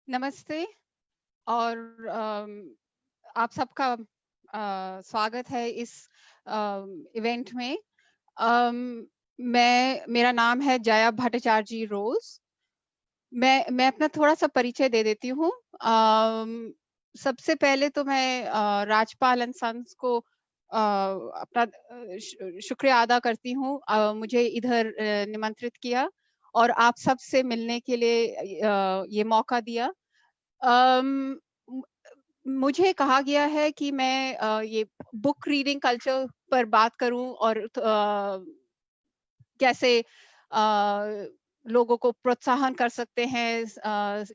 नमस्ते और आप सबका स्वागत है इस इवेंट में। मेरा नाम है जया भट्टाचार्य रोज। मैं अपना थोड़ा-सा परिचय दे देती हूँ। सबसे पहले तो मैं राजपाल एंड सन्स को अपना शुक्रिया अदा करती हूँ, मुझे इधर निमंत्रित किया और आप सबसे मिलने के लिए ये मौका दिया। अम, म मुझे कहा गया है कि मैं ये बुक रीडिंग कल्चर पर बात करूँ और कैसे लोगों को प्रोत्साहन कर सकते हैं,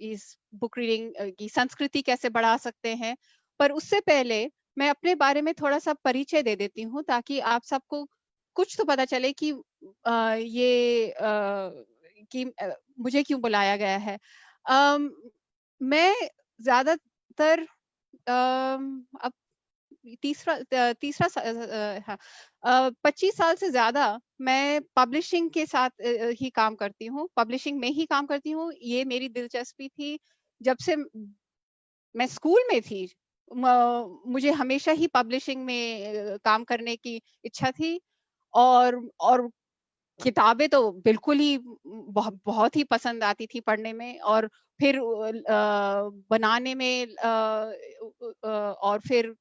इस बुक रीडिंग की संस्कृति कैसे बढ़ा सकते हैं। पर उससे पहले मैं अपने बारे में थोड़ा-सा परिचय दे देती हूँ ताकि आप सबको कुछ तो पता चले कि मुझे क्यों बुलाया गया है। अम, मैं ज़्यादातर अब तीसरा 25 साल से ज़्यादा मैं पब्लिशिंग के साथ ही काम करती हूँ, पब्लिशिंग में ही काम करती हूँ। ये मेरी दिलचस्पी थी जब से मैं स्कूल में थी। मुझे हमेशा ही पब्लिशिंग में काम करने की इच्छा थी और किताबें तो बिल्कुल ही बहुत ही पसंद आती थी पढ़ने में और फिर बनाने में और फिर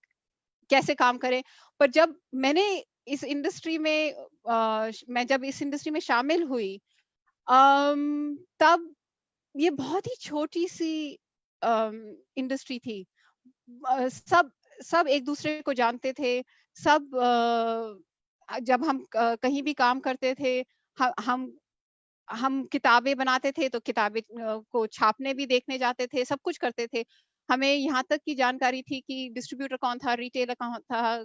कैसे काम करें। पर जब मैंने इस इंडस्ट्री में मैं जब इस इंडस्ट्री में शामिल हुई, तब ये बहुत ही छोटी-सी इंडस्ट्री थी। सब सब एक-दूसरे को जानते थे। सब जब हम कहीं भी काम करते थे, ह हम किताबें बनाते थे तो किताबें को छापने भी देखने जाते थे, सब कुछ करते थे। हमें यहाँ तक की जानकारी थी कि डिस्ट्रीब्यूटर कौन था, रिटेलर कौन था,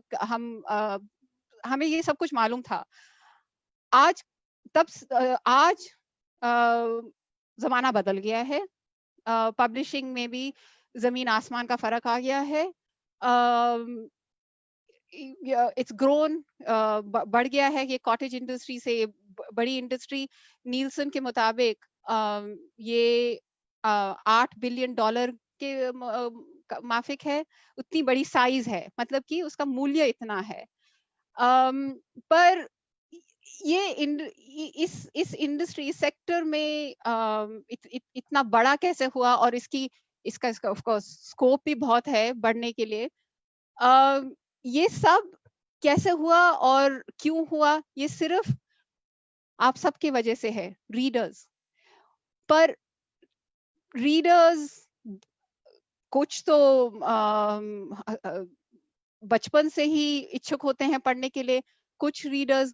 हमें ये सब कुछ मालूम था। आज आज ज़माना बदल गया है। पब्लिशिंग में भी ज़मीन-आसमान का फ़र्क आ गया है। अम, इट्स ग्रोन, बढ़ गया है ये कॉटेज इंडस्ट्री से बड़ी इंडस्ट्री। नील्सन के मुताबिक ये $8 बिलियन के माफिक है। उतनी बड़ी साइज है, मतलब कि उसका मूल्य इतना है। पर ये इस इंडस्ट्री इस सेक्टर में इतना बड़ा कैसे हुआ और इसका ऑफ कोर्स स्कोप भी बहुत है बढ़ने के लिए। अ, ये सब कैसे हुआ और क्यों हुआ, ये सिर्फ आप सबकी वजह से है, रीडर्स। पर रीडर्स कुछ तो बचपन से ही इच्छुक होते हैं पढ़ने के लिए। कुछ रीडर्स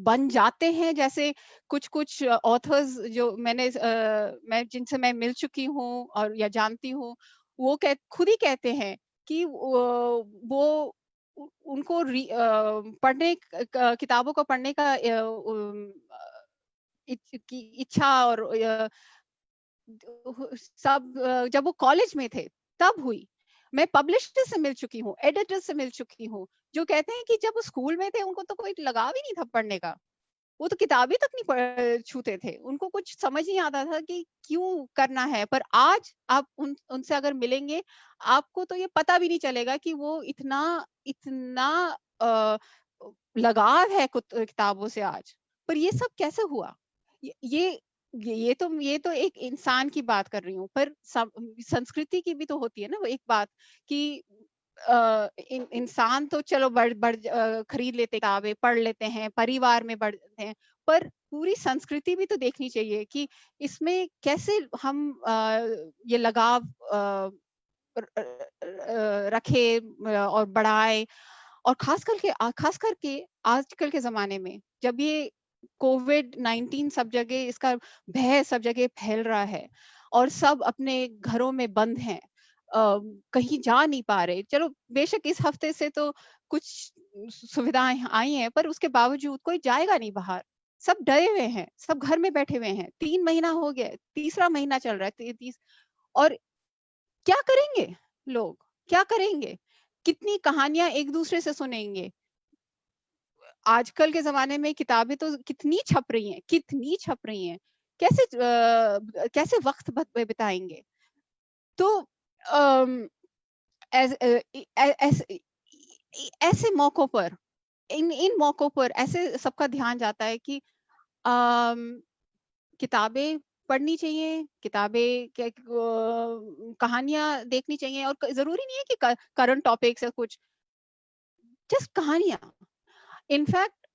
बन जाते हैं, जैसे कुछ-कुछ ऑथर्स जो मैं जिनसे मैं मिल चुकी हूँ और या जानती हूँ, वो खुद ही कहते हैं कि वो उनको पढ़ने किताबों को पढ़ने का इच्छा और जब वो कॉलेज में थे तब हुई। मैं पब्लिशर से मिल चुकी हूँ, एडिटर से मिल चुकी हूँ, जो कहते हैं कि जब वो स्कूल में थे उनको तो कोई लगाव ही नहीं था पढ़ने का। वो तो किताबें तक नहीं छूते थे। उनको कुछ समझ नहीं आता था कि क्यों करना है। पर आज आप उनसे अगर मिलेंगे, आपको तो ये पता भी नहीं चलेगा कि वो इतना इतना अ, लगाव है किताबों से आज। पर ये सब कैसे हुआ? ये ये ये तो एक इंसान की बात कर रही हूँ, पर संस्कृति की भी तो होती है ना वो एक बात कि इंसान तो चलो खरीद लेते किताबें, पढ़ लेते हैं, परिवार में बढ़ते हैं, पर पूरी संस्कृति भी तो देखनी चाहिए कि इसमें कैसे हम ये लगाव रखें और बढ़ाएँ। और खास करके आजकल के ज़माने में जब ये कोविड-19 सब जगह इसका भय सब जगह फैल रहा है और सब अपने घरों में बंद हैं। कहीं जा नहीं पा रहे। चलो बेशक इस हफ्ते से तो कुछ सुविधाएँ आई हैं, पर उसके बावजूद कोई जाएगा नहीं बाहर। सब डरे हुए हैं, सब घर में बैठे हुए हैं। 3 महीना हो गया है, तीसरा महीना चल रहा है, ती तीस और क्या करेंगे लोग? क्या करेंगे? कितनी कहानियाँ एक-दूसरे से सुनेंगे? आजकल के ज़माने में किताबें तो कितनी छप रही हैं, कितनी छप रही हैं। कैसे वक्त बिताएंगे? तो ऐसे मौकों पर, इन मौकों पर ऐसे सबका ध्यान जाता है कि किताबें पढ़नी चाहिए, किताबें कहानियां देखनी चाहिए, और जरूरी नहीं है कि करंट टॉपिक्स या कुछ, जस्ट कहानियां। इनफैक्ट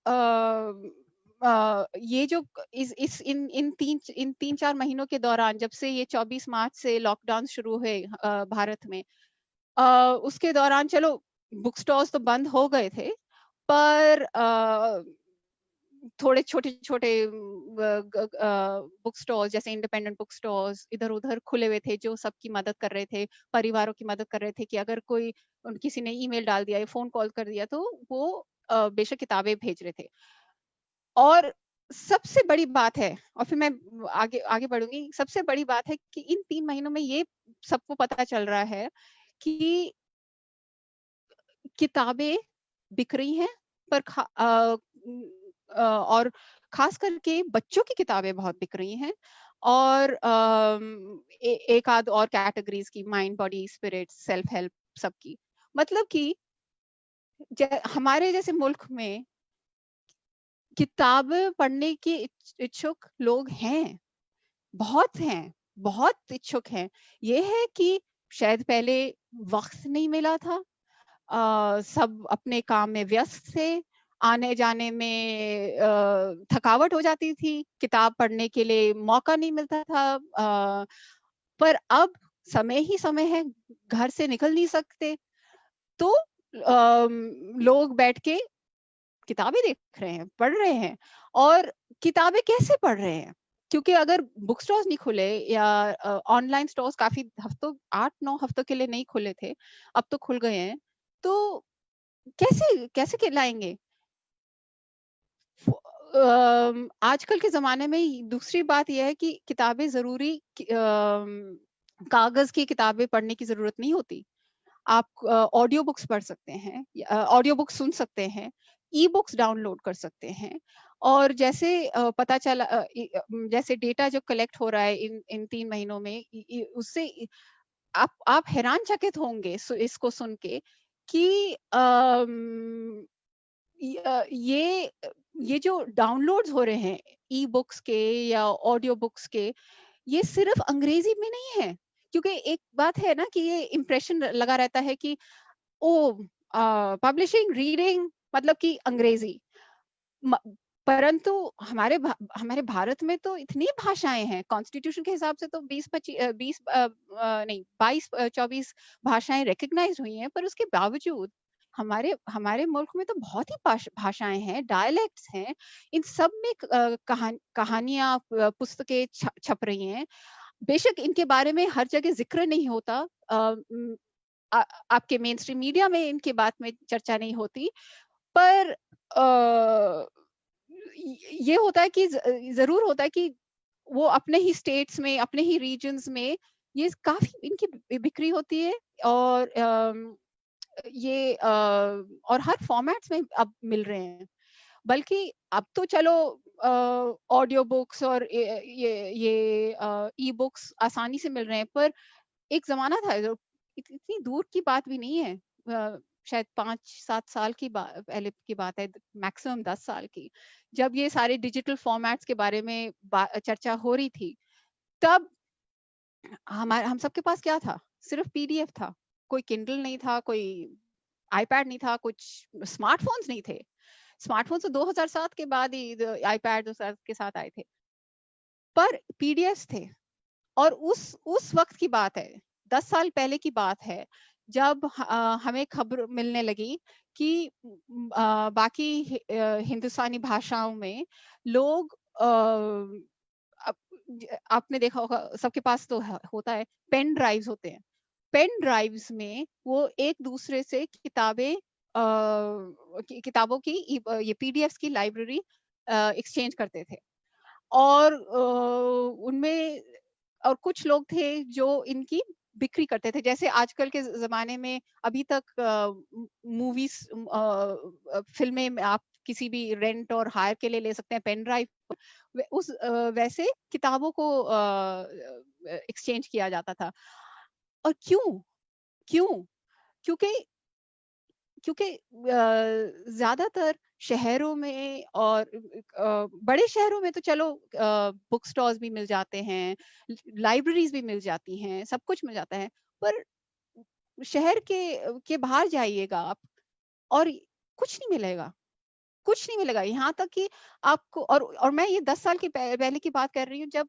ये जो इस इन 3-4 महीनों के दौरान, जब से ये 24 मार्च से लॉकडाउन शुरू हुए भारत में, उसके दौरान चलो बुक स्टोर्स तो बंद हो गए थे, पर थोड़े छोटे-छोटे बुक स्टॉल्स, जैसे इंडिपेंडेंट बुक स्टॉल्स इधर-उधर खुले हुए थे, जो सबकी मदद कर रहे थे, परिवारों की मदद कर रहे थे कि अगर किसी ने ईमेल डाल दिया या फोन कॉल कर दिया, तो वो बेशक किताबें भेज रहे थे। और सबसे बड़ी बात है, और फिर मैं आगे आगे बढ़ूंगी, सबसे बड़ी बात है कि इन 3 महीनों में ये सबको पता चल रहा है कि किताबें बिक रही हैं, पर और खास करके बच्चों की किताबें बहुत बिक रही हैं, और एक आध और कैटेगरीज की, mind, body, spirit, self help, सबकी। मतलब कि हमारे जैसे मुल्क में किताबें पढ़ने के इच्छुक लोग हैं, बहुत इच्छुक हैं। ये है कि शायद पहले वक्त नहीं मिला था, सब अपने काम में व्यस्त थे, आने जाने में थकावट हो जाती थी, किताब पढ़ने के लिए मौका नहीं मिलता था, पर अब समय ही समय है, घर से निकल नहीं सकते, तो लोग बैठ के किताबें देख रहे हैं, पढ़ रहे हैं। और किताबें कैसे पढ़ रहे हैं? क्योंकि अगर बुक स्टोर्स नहीं खुले, या ऑनलाइन स्टोर्स काफी हफ्तों, 8-9 हफ्तों के लिए नहीं खुले थे, अब तो खुल गए हैं, तो कैसे कैसे खिलाएंगे? आजकल के जमाने में दूसरी बात यह है कि किताबें जरूरी, कागज की किताबें पढ़ने की जरूरत नहीं होती। आप ऑडियो बुक्स पढ़ सकते हैं, ऑडियो बुक्स सुन सकते हैं, ई बुक्स डाउनलोड कर सकते हैं। और जैसे पता चला, जैसे डेटा जो कलेक्ट हो रहा है इन 3 महीनों में, उससे आप हैरान होंगे इसको सुन के कि ये जो डाउनलोड्स हो रहे हैं ई बुक्स के या ऑडियो बुक्स के, ये सिर्फ अंग्रेजी में नहीं है। क्योंकि एक बात है ना कि ये इम्प्रेशन लगा रहता है कि ओ, पब्लिशिंग, रीडिंग मतलब कि अंग्रेजी, परंतु हमारे भारत में तो इतनी भाषाएं हैं, कॉन्स्टिट्यूशन के हिसाब से तो 20 नहीं 22-24 भाषाएं रिकग्नाइज हुई हैं, पर उसके बावजूद हमारे हमारे मुल्क में तो बहुत ही भाषाएं हैं, डायलेक्ट्स हैं। इन सब में कहानियां, पुस्तकें छप रही हैं। बेशक इनके बारे में हर जगह जिक्र नहीं होता, आपके मेन स्ट्रीम मीडिया में इनके बात में चर्चा नहीं होती, पर ये होता है कि जरूर होता है कि वो अपने ही स्टेट्स में, अपने ही रीजन्स में ये काफी इनकी बिक्री होती है। और ये और हर फॉर्मेट्स में अब मिल रहे हैं। बल्कि अब तो चलो ऑडियो बुक्स और ये ई बुक्स आसानी से मिल रहे हैं, पर एक जमाना था जो इतनी दूर की बात भी नहीं है, शायद 5-7 साल की पहले की बात है, मैक्सिमम 10 साल की, जब ये सारे डिजिटल फॉर्मेट्स के बारे में चर्चा हो रही थी, तब हम सबके पास क्या था? सिर्फ पीडीएफ था, कोई किंडल नहीं था, कोई आईपैड नहीं था, कुछ स्मार्टफोन्स नहीं थे। स्मार्टफोन तो 2007 के बाद ही आईपैड के साथ आए थे, पर पीडीएफ थे। और उस वक्त की बात है, 10 साल पहले की बात है, जब हमें खबर मिलने लगी कि बाकी हिंदुस्तानी भाषाओं में लोग, आपने देखा होगा, सबके पास तो होता है, पेन ड्राइव्स होते हैं। पेन ड्राइव्स में वो एक दूसरे से किताबों की ये पीडीएफ की लाइब्रेरी एक्सचेंज करते थे। और उनमें और कुछ लोग थे जो इनकी बिक्री करते थे। जैसे आजकल के जमाने में अभी तक मूवीज, फिल्में आप किसी भी रेंट और हायर के लिए ले सकते हैं पेन ड्राइव, उस वैसे किताबों को एक्सचेंज किया जाता था। और क्यों क्यों क्योंकि क्योंकि ज्यादातर शहरों में और बड़े शहरों में तो चलो बुक स्टोर्स भी मिल जाते हैं, लाइब्रेरीज भी मिल जाती हैं, सब कुछ मिल जाता है। पर शहर के बाहर जाइएगा आप और कुछ नहीं मिलेगा, कुछ नहीं मिलेगा। यहाँ तक कि आपको, और मैं ये 10 साल की पहले की बात कर रही हूँ, जब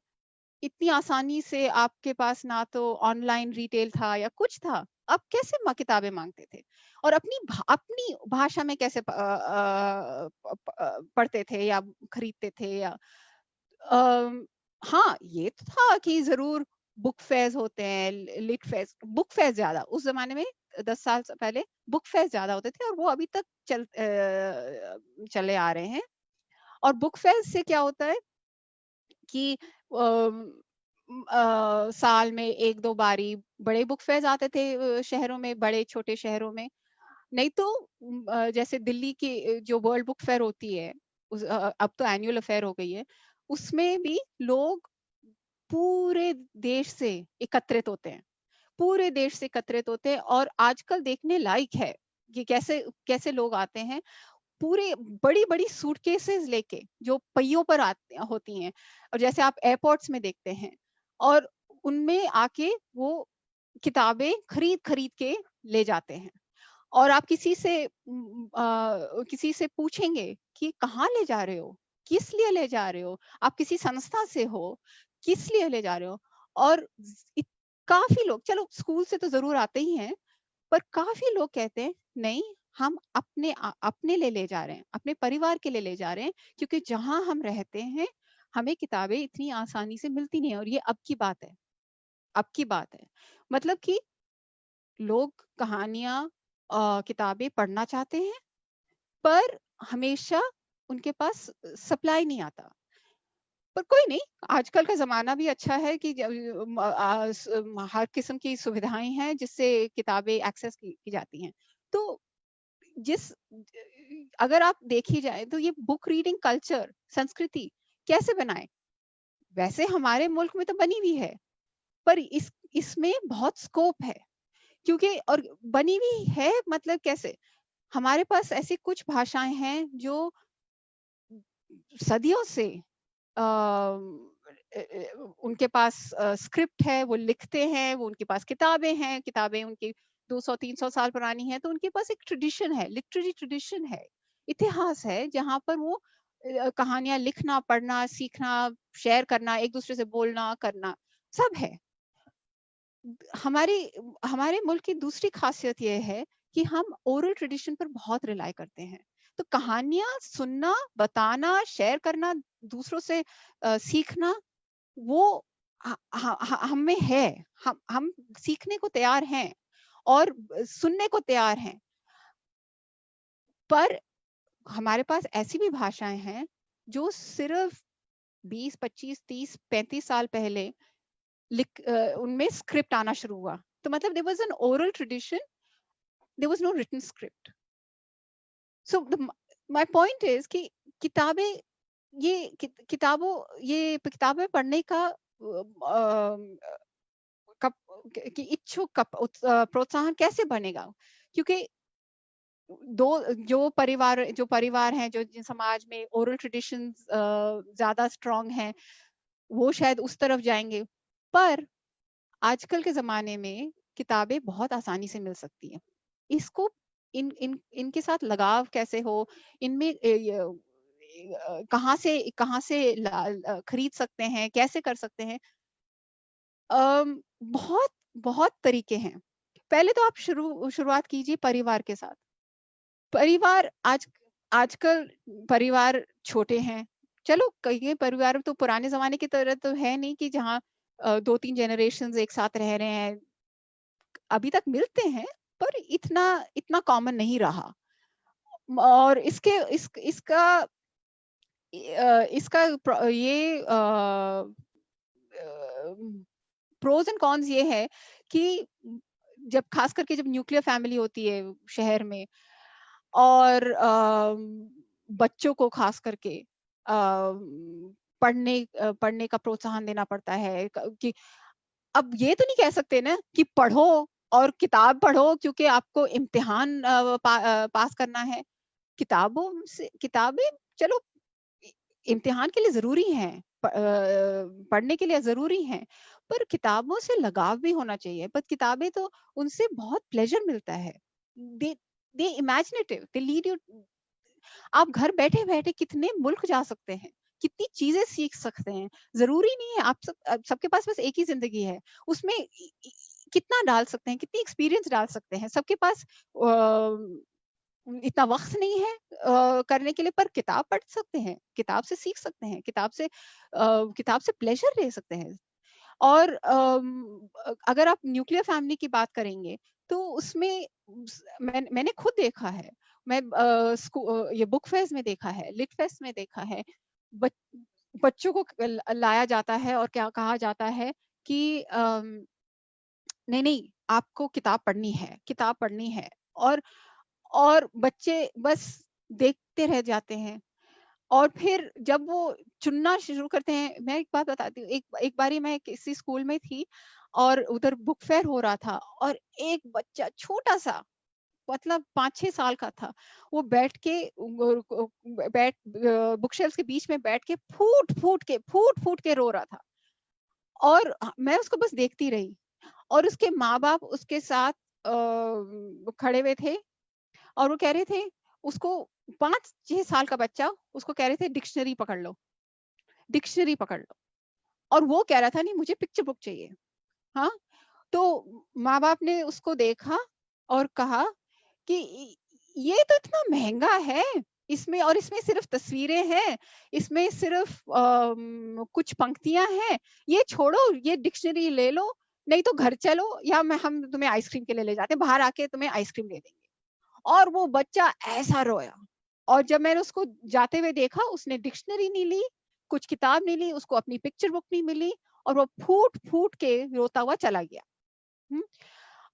इतनी आसानी से आपके पास ना तो ऑनलाइन रिटेल था या कुछ था। आप कैसे किताबें मांगते थे और अपनी भाषा में कैसे पढ़ते थे या खरीदते थे या हाँ, ये तो था कि जरूर बुक फेयर्स होते हैं, लिट फेयर्स, बुक फेयर ज्यादा उस जमाने में, 10 साल से पहले बुक फेयर ज्यादा होते थे और वो अभी तक चले आ रहे हैं। और बुक फेयर से क्या होता है कि साल में एक दो बारी बड़े बुक फेयर्स आते थे शहरों में, बड़े छोटे शहरों में। नहीं तो जैसे दिल्ली की जो वर्ल्ड बुक फेयर होती है, अब तो एनुअल अफेयर हो गई है, उसमें भी लोग पूरे देश से एकत्रित होते हैं, पूरे देश से एकत्रित होते हैं। और आजकल देखने लायक है कि कैसे कैसे लोग आते हैं, पूरे बड़ी बड़ी सूटकेसेस लेके जो पहियों पर आते होती हैं, और जैसे आप एयरपोर्ट्स में देखते हैं, और उनमें आके वो किताबें खरीद खरीद के ले जाते हैं। और आप किसी से पूछेंगे कि कहाँ ले जा रहे हो, किस लिए ले जा रहे हो, आप किसी संस्था से हो, किस लिए ले जा रहे हो। और काफी लोग, चलो स्कूल से तो जरूर आते ही हैं, पर काफी लोग कहते हैं नहीं, हम अपने लिए ले जा रहे हैं, अपने परिवार के लिए ले जा रहे हैं, क्योंकि जहां हम रहते हैं हमें किताबें इतनी आसानी से मिलती नहीं है। और ये अब की बात है, अब की बात है। मतलब कि लोग कहानियां, किताबें पढ़ना चाहते हैं, पर हमेशा उनके पास सप्लाई नहीं आता। पर कोई नहीं, आजकल का जमाना भी अच्छा है कि हर किस्म की सुविधाएं हैं जिससे किताबें एक्सेस की जाती हैं। तो जिस अगर आप देखी जाए तो ये बुक रीडिंग कल्चर, संस्कृति कैसे बनाए, वैसे हमारे मुल्क में तो बनी हुई है, पर इसमें बहुत स्कोप है। क्योंकि और बनी हुई है मतलब कैसे, हमारे पास ऐसी कुछ भाषाएं हैं जो सदियों से उनके पास स्क्रिप्ट है, वो लिखते हैं, वो उनके पास किताबें हैं, किताबें उनकी 200-300 साल पुरानी है, तो उनके पास एक ट्रेडिशन है, लिटरेरी ट्रेडिशन है, इतिहास है, जहाँ पर वो कहानियां लिखना, पढ़ना, सीखना, शेयर करना, एक दूसरे से बोलना करना सब है। हमारे हमारे मुल्क की दूसरी खासियत यह है कि हम ओरल ट्रेडिशन पर बहुत रिलाई करते हैं। तो कहानियां सुनना, बताना, शेयर करना, दूसरों से सीखना, वो हम में है। हम सीखने को तैयार हैं और सुनने को तैयार हैं। पर हमारे पास ऐसी भी भाषाएं हैं जो सिर्फ 20, 25, 30, 35 साल पहले उनमें स्क्रिप्ट आना शुरू हुआ। तो मतलब there was an oral tradition, there was no written script. So my point is कि किताबें, ये किताबें पढ़ने का कि इच्छुक प्रोत्साहन कैसे बनेगा। क्योंकि जो परिवार हैं, जो जिन समाज में ओरल ट्रेडिशंस ज्यादा स्ट्रांग हैं, वो शायद उस तरफ जाएंगे। पर आजकल के जमाने में किताबें बहुत आसानी से मिल सकती हैं। इसको इनके साथ लगाव कैसे हो, इनमें कहाँ से खरीद सकते हैं, कैसे कर सकते हैं। बहुत बहुत तरीके हैं। पहले तो आप शुरुआत कीजिए परिवार के साथ। परिवार आजकल परिवार छोटे हैं। चलो कई परिवार तो पुराने जमाने की तरह तो है नहीं कि जहाँ 2-3 जनरेशंस एक साथ रह रहे हैं। अभी तक मिलते हैं, पर इतना इतना कॉमन नहीं रहा। और इसका ये प्रोज एंड कॉन्स ये है कि जब खास करके जब न्यूक्लियर फैमिली होती है शहर में, और बच्चों को खास करके पढ़ने का प्रोत्साहन देना पड़ता है कि अब ये तो नहीं कह सकते ना कि पढ़ो और किताब पढ़ो क्योंकि आपको इम्तिहान पास करना है। किताबें चलो इम्तिहान के लिए ज़रूरी हैं, पढ़ने के लिए ज़रूरी हैं, पर किताबों से लगाव भी होना चाहिए। पर किताबें तो उनसे बहुत प्लेज़र मिलता है। दे दे इमेजिनेटिव, दे लीड यू। आप घर बैठे-बैठे कितने मुल्क जा सकते हैं, कितनी चीज़ें सीख सकते हैं। ज़रूरी नहीं है सबके पास बस एक ही ज़िंदगी है। उसमें कितना डाल सकते हैं, कितनी एक्सपीरियंस डाल सकते हैं। सबके पास इतना वक़्त नहीं है करने के लिए, पर किताब पढ़ सकते हैं, किताब से सीख सकते हैं, किताब से प्लेज़र ले सकते हैं। और अगर आप न्यूक्लियर फैमिली की बात करेंगे, तो उसमें मैंने खुद देखा है। ये बुक फेयर्स में देखा है, लिट फेस्ट में देखा है। बच बच्चों को लाया जाता है और क्या कहा जाता है कि नहीं, आपको किताब पढ़नी है। और बच्चे बस देखते रह जाते हैं। और फिर जब वो चुनना शुरू करते हैं, मैं एक बात बताती हूँ, एक बारी मैं किसी स्कूल में थी और उधर बुक फेयर हो रहा था और एक बच्चा छोटा-सा, मतलब 5-6 साल का था, वो बैठ के बुक शेल्फ्स के बीच में बैठ के फूट-फूट के रो रहा था। और मैं उसको बस देखती रही और उसके माँ-बाप उसके साथ खड़े हुए थे और वो कह रहे थे उसको, 5-6 साल का बच्चा, उसको कह रहे थे डिक्शनरी पकड़ लो। और वो कह रहा था नहीं, मुझे पिक्चर बुक चाहिए। हाँ, तो माँ-बाप ने उसको देखा और कहा कि ये तो इतना महँगा है, इसमें सिर्फ़ तस्वीरें हैं, इसमें सिर्फ़ कुछ पंक्तियाँ हैं, ये छोड़ो, ये डिक्शनरी ले लो, नहीं तो घर चलो या हम तुम्हें आइसक्रीम के लिए ले जाते हैं, बाहर आके तुम्हें आइसक्रीम दे देंगे। और वो बच्चा ऐसा रोया। और जब मैंने उसको जाते हुए देखा, उसने डिक्शनरी नहीं ली, कुछ किताब नहीं ली, उसको अपनी पिक्चर बुक नहीं मिली और वो फूट-फूट के रोता हुआ चला गया। हुँ।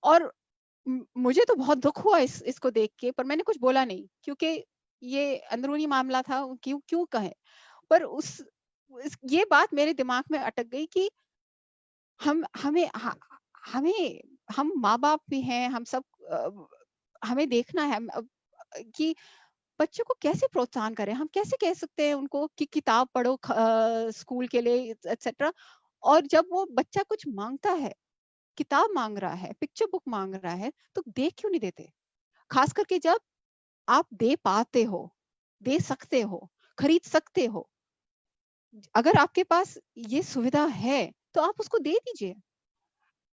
और मुझे तो बहुत दुःख हुआ इसको देख के, पर मैंने कुछ बोला नहीं क्योंकि ये अंदरूनी मामला था, क्यों क्यों कहें। पर ये बात मेरे दिमाग में अटक गई कि हम हमें ह हमें हम माँ-बाप भी हैं, हम सब हमें देखना है कि बच्चों को कैसे प्रोत्साहन करें? हम कैसे कह सकते हैं उनको कि किताब पढ़ो स्कूल के लिए एटसेट्रा। और जब वो बच्चा कुछ माँगता है, किताब माँग रहा है, पिक्चर बुक माँग रहा है, तो दे क्यों नहीं देते? ख़ास करके जब आप दे पाते हो, दे सकते हो, खरीद सकते हो। अगर आपके पास ये सुविधा है, तो आप उसको दे दीजिए।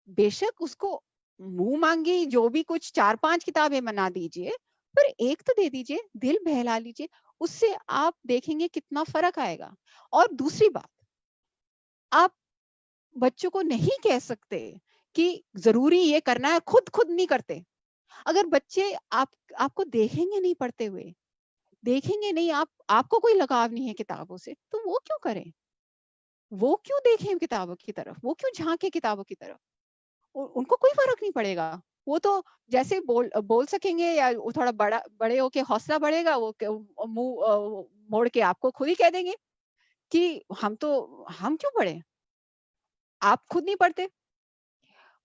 बेशक उसको मुँह मांगी जो भी कुछ 4-5 किताबें बना दीजिए, पर एक तो दे दीजिए, दिल बहला लीजिए, उससे आप देखेंगे कितना फ़र्क आएगा। और दूसरी बात, आप बच्चों को नहीं कह सकते कि ज़रूरी ये करना है, खुद नहीं करते। अगर बच्चे आपको देखेंगे नहीं पढ़ते हुए, देखेंगे नहीं, आपको कोई लगाव नहीं है किताबों से, तो वो क्यों करें? वो क्यों देखें किताबों की तरफ? वो क्यों झाँके किताबों की तरफ? उनको कोई फ़र्क नहीं पड़ेगा। वो तो जैसे बोल सकेंगे या वो थोड़ा बड़े होके हौसला बढ़ेगा, वो मुँह मोड़ के आपको खुद ही कह देंगे कि हम क्यों पढ़ें? आप खुद नहीं पढ़ते।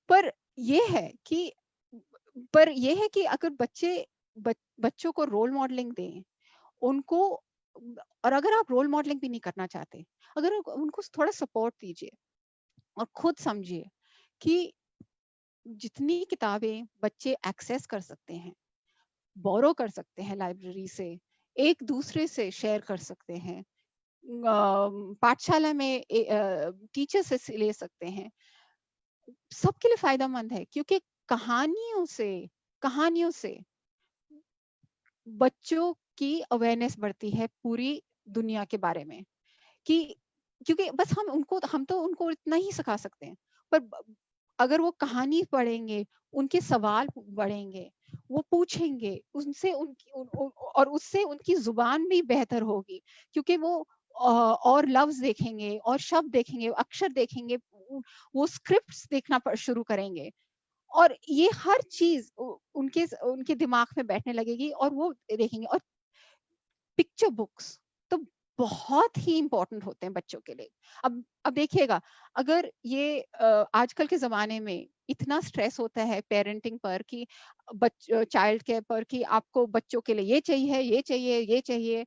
पर ये है कि अगर बच्चों को रोल मॉडलिंग दें, उनको और अगर आप रोल मॉडलिंग भी नहीं करना चाहते, अगर उनको थोड़ा सपोर्ट दीजिए और खुद समझिए कि जितनी किताबें बच्चे एक्सेस कर सकते हैं, बोरो कर सकते हैं लाइब्रेरी से, एक दूसरे से शेयर कर सकते हैं, पाठशाला में टीचर से ले सकते हैं, सबके लिए फायदेमंद है क्योंकि कहानियों से बच्चों की अवेयरनेस बढ़ती है पूरी दुनिया के बारे में। कि क्योंकि बस हम तो उनको इतना ही सिखा सकते हैं। पर अगर वो कहानी पढ़ेंगे, उनके सवाल बढ़ेंगे, वो पूछेंगे, उनसे उनकी और उससे उनकी ज़ुबान भी बेहतर होगी क्योंकि वो और लफ्ज़ देखेंगे और शब्द देखेंगे, अक्षर देखेंगे, वो स्क्रिप्ट्स देखना शुरू करेंगे। और ये हर चीज़ उनके दिमाग में बैठने लगेगी और वो देखेंगे। और पिक्चर बुक्स तो बहुत ही इंपॉर्टेंट होते हैं बच्चों के लिए। अब देखिएगा, अगर ये आजकल के ज़माने में इतना स्ट्रेस होता है पेरेंटिंग पर कि चाइल्ड केयर पर कि आपको बच्चों के लिए ये चाहिए, ये चाहिए, ये चाहिए,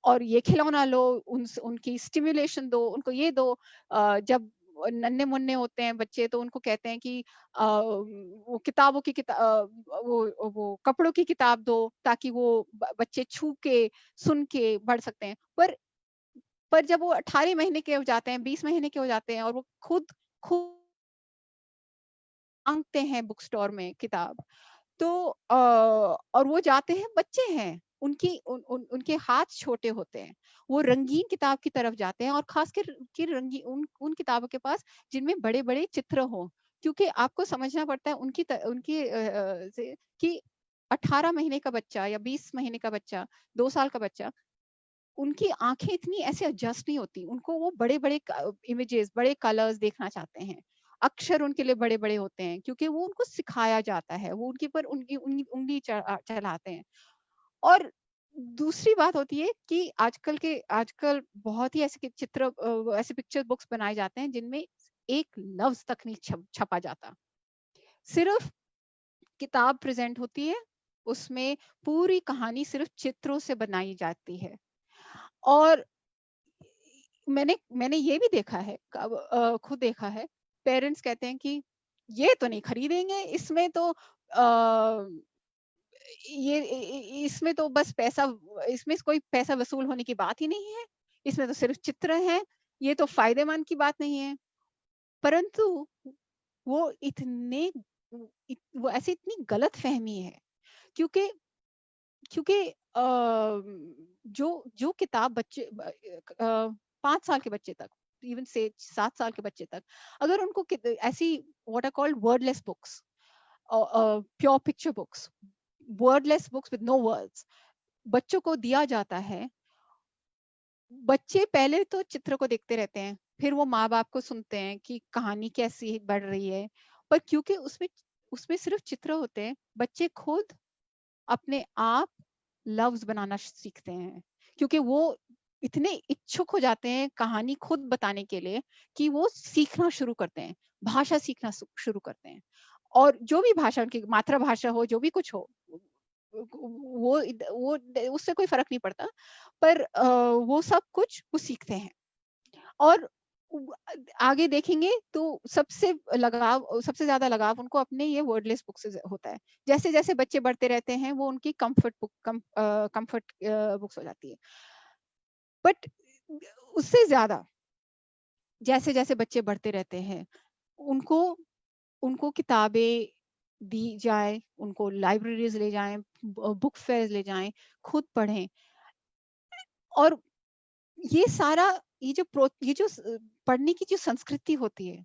और ये खिलौना लो, उनकी स्टिमुलेशन दो, उनको ये दो। जब नन्हे-मुन्ने होते हैं बच्चे तो उनको कहते हैं कि वो किताबों की वो कपड़ों की किताब दो ताकि वो बच्चे छू के, सुन के पढ़ सकते हैं। पर जब वो 18 महीने के हो जाते हैं, 20 महीने के हो जाते हैं और वो खुद माँगते हैं बुक स्टोर में किताब, तो और वो जाते हैं, बच्चे हैं, उनके हाथ छोटे होते हैं, वो रंगीन किताब की तरफ जाते हैं और खासकर कि रंगी उन किताबों के पास जिनमें बड़े-बड़े चित्र हों, क्योंकि आपको समझना पड़ता है उनकी से कि 18 महीने का बच्चा या 20 महीने का बच्चा, 2 साल का बच्चा, उनकी आँखें इतनी ऐसे एडजस्ट नहीं होती, उनको वो बड़े-बड़े इमेजेस, बड़े कलर्स देखना चाहते हैं। अक्षर उनके लिए बड़े-बड़े होते हैं क्योंकि वो उनको सिखाया जाता है, वो उनके ऊपर उनकी उंगली चलाते हैं। और दूसरी बात होती है कि आजकल बहुत ही ऐसे ऐसे पिक्चर बुक्स बनाए जाते हैं जिनमें एक लफ्ज़ तक नहीं छपा जाता। सिर्फ़ किताब प्रेज़ेंट होती है, उसमें पूरी कहानी सिर्फ़ चित्रों से बनाई जाती है। और मैंने मैंने ये भी देखा है, खुद देखा है, पेरेंट्स कहते हैं कि ये तो नहीं खरीदेंगे, इसमें तो इसमें तो बस इसमें कोई पैसा वसूल होने की बात ही नहीं है, इसमें तो सिर्फ चित्र हैं, ये तो फायदेमंद की बात नहीं है। परंतु वो वो ऐसी इतनी गलत फहमी है, क्योंकि क्योंकि जो जो किताब 5 साल के बच्चे तक, इवन से 7 साल के बच्चे तक, अगर उनको ऐसी what are called wordless books, pure picture books, wordless books with no words बच्चों को दिया जाता है, बच्चे पहले तो चित्र को देखते रहते हैं, फिर वो माँ-बाप को सुनते हैं कि कहानी कैसी बढ़ रही है। पर क्योंकि उसमें उसमें सिर्फ चित्र होते हैं, बच्चे खुद अपने आप लफ्ज़ बनाना सीखते हैं, क्योंकि वो इतने इच्छुक हो जाते हैं कहानी खुद बताने के लिए कि वो सीखना शुरू करते हैं, भाषा सीखना शुरू करते हैं। और जो भी भाषा उनकी मातृभाषा हो, जो भी कुछ हो, वो उससे कोई फ़र्क नहीं पड़ता, पर वो सब कुछ वो सीखते हैं। और आगे देखेंगे तो सबसे ज़्यादा लगाव उनको अपने ये वर्डलेस बुक से होता है। जैसे-जैसे बच्चे बढ़ते रहते हैं, वो उनकी कम्फर्ट बुक्स हो जाती है। बट उससे ज़्यादा जैसे-जैसे बच्चे बढ़ते रहते हैं, उनको उनको किताबें दी जाए, उनको लाइब्रेरीज़ ले जाएँ, बुक फेयर्स ले जाएँ, खुद पढ़ें। और ये सारा ये जो पढ़ने की जो संस्कृति होती है,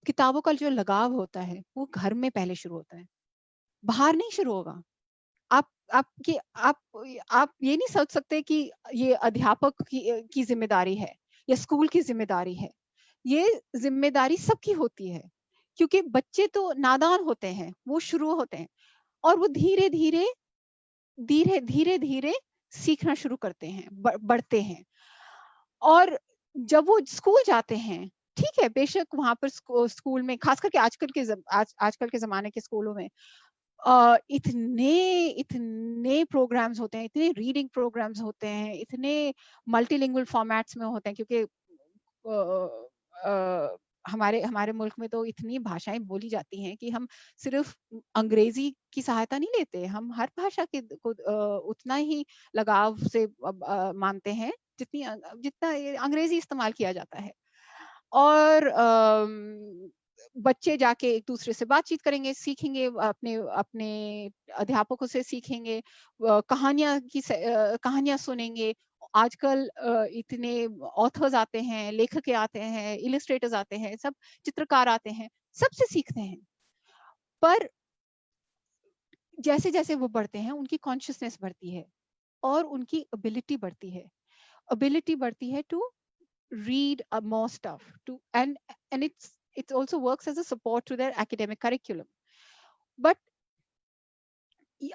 किताबों का जो लगाव होता है, वो घर में पहले शुरू होता है, बाहर नहीं शुरू होगा। आप आपकी आप ये नहीं सोच सकते कि ये अध्यापक की ज़िम्मेदारी है या स्कूल की ज़िम्मेदारी है। ये ज़िम्मेदारी सबकी होती है, क्योंकि बच्चे तो नादान होते हैं, वो शुरू होते हैं और वो धीरे-धीरे सीखना शुरू करते हैं, बढ़ते हैं। और जब वो स्कूल जाते हैं, ठीक है, बेशक वहाँ पर स्कूल में ख़ास करके आजकल के ज़माने के स्कूलों में इतने प्रोग्राम्स होते हैं, इतने रीडिंग प्रोग्राम्स होते हैं, इतने मल्टीलिंगुअल फॉर्मेट्स में होते हैं, क्योंकि हमारे हमारे मुल्क में तो इतनी भाषाएँ बोली जाती हैं कि हम सिर्फ़ अंग्रेज़ी की सहायता नहीं लेते, हम हर भाषा को उतना ही लगाव से मानते हैं, जितना ये अंग्रेज़ी इस्तेमाल किया जाता है। और बच्चे जाके एक-दूसरे से बातचीत करेंगे, सीखेंगे, अपने अपने अध्यापकों से सीखेंगे, कहानियाँ सुनेंगे। आजकल इतने ऑथर्स आते हैं, लेखक आते हैं, इलस्ट्रेटर्स आते हैं, सब चित्रकार आते हैं, सबसे सीखते हैं। पर जैसे-जैसे वो बढ़ते हैं, उनकी कॉन्शसनेस बढ़ती है और उनकी एबिलिटी बढ़ती है to read more stuff to and it also works as a support to their academic curriculum. But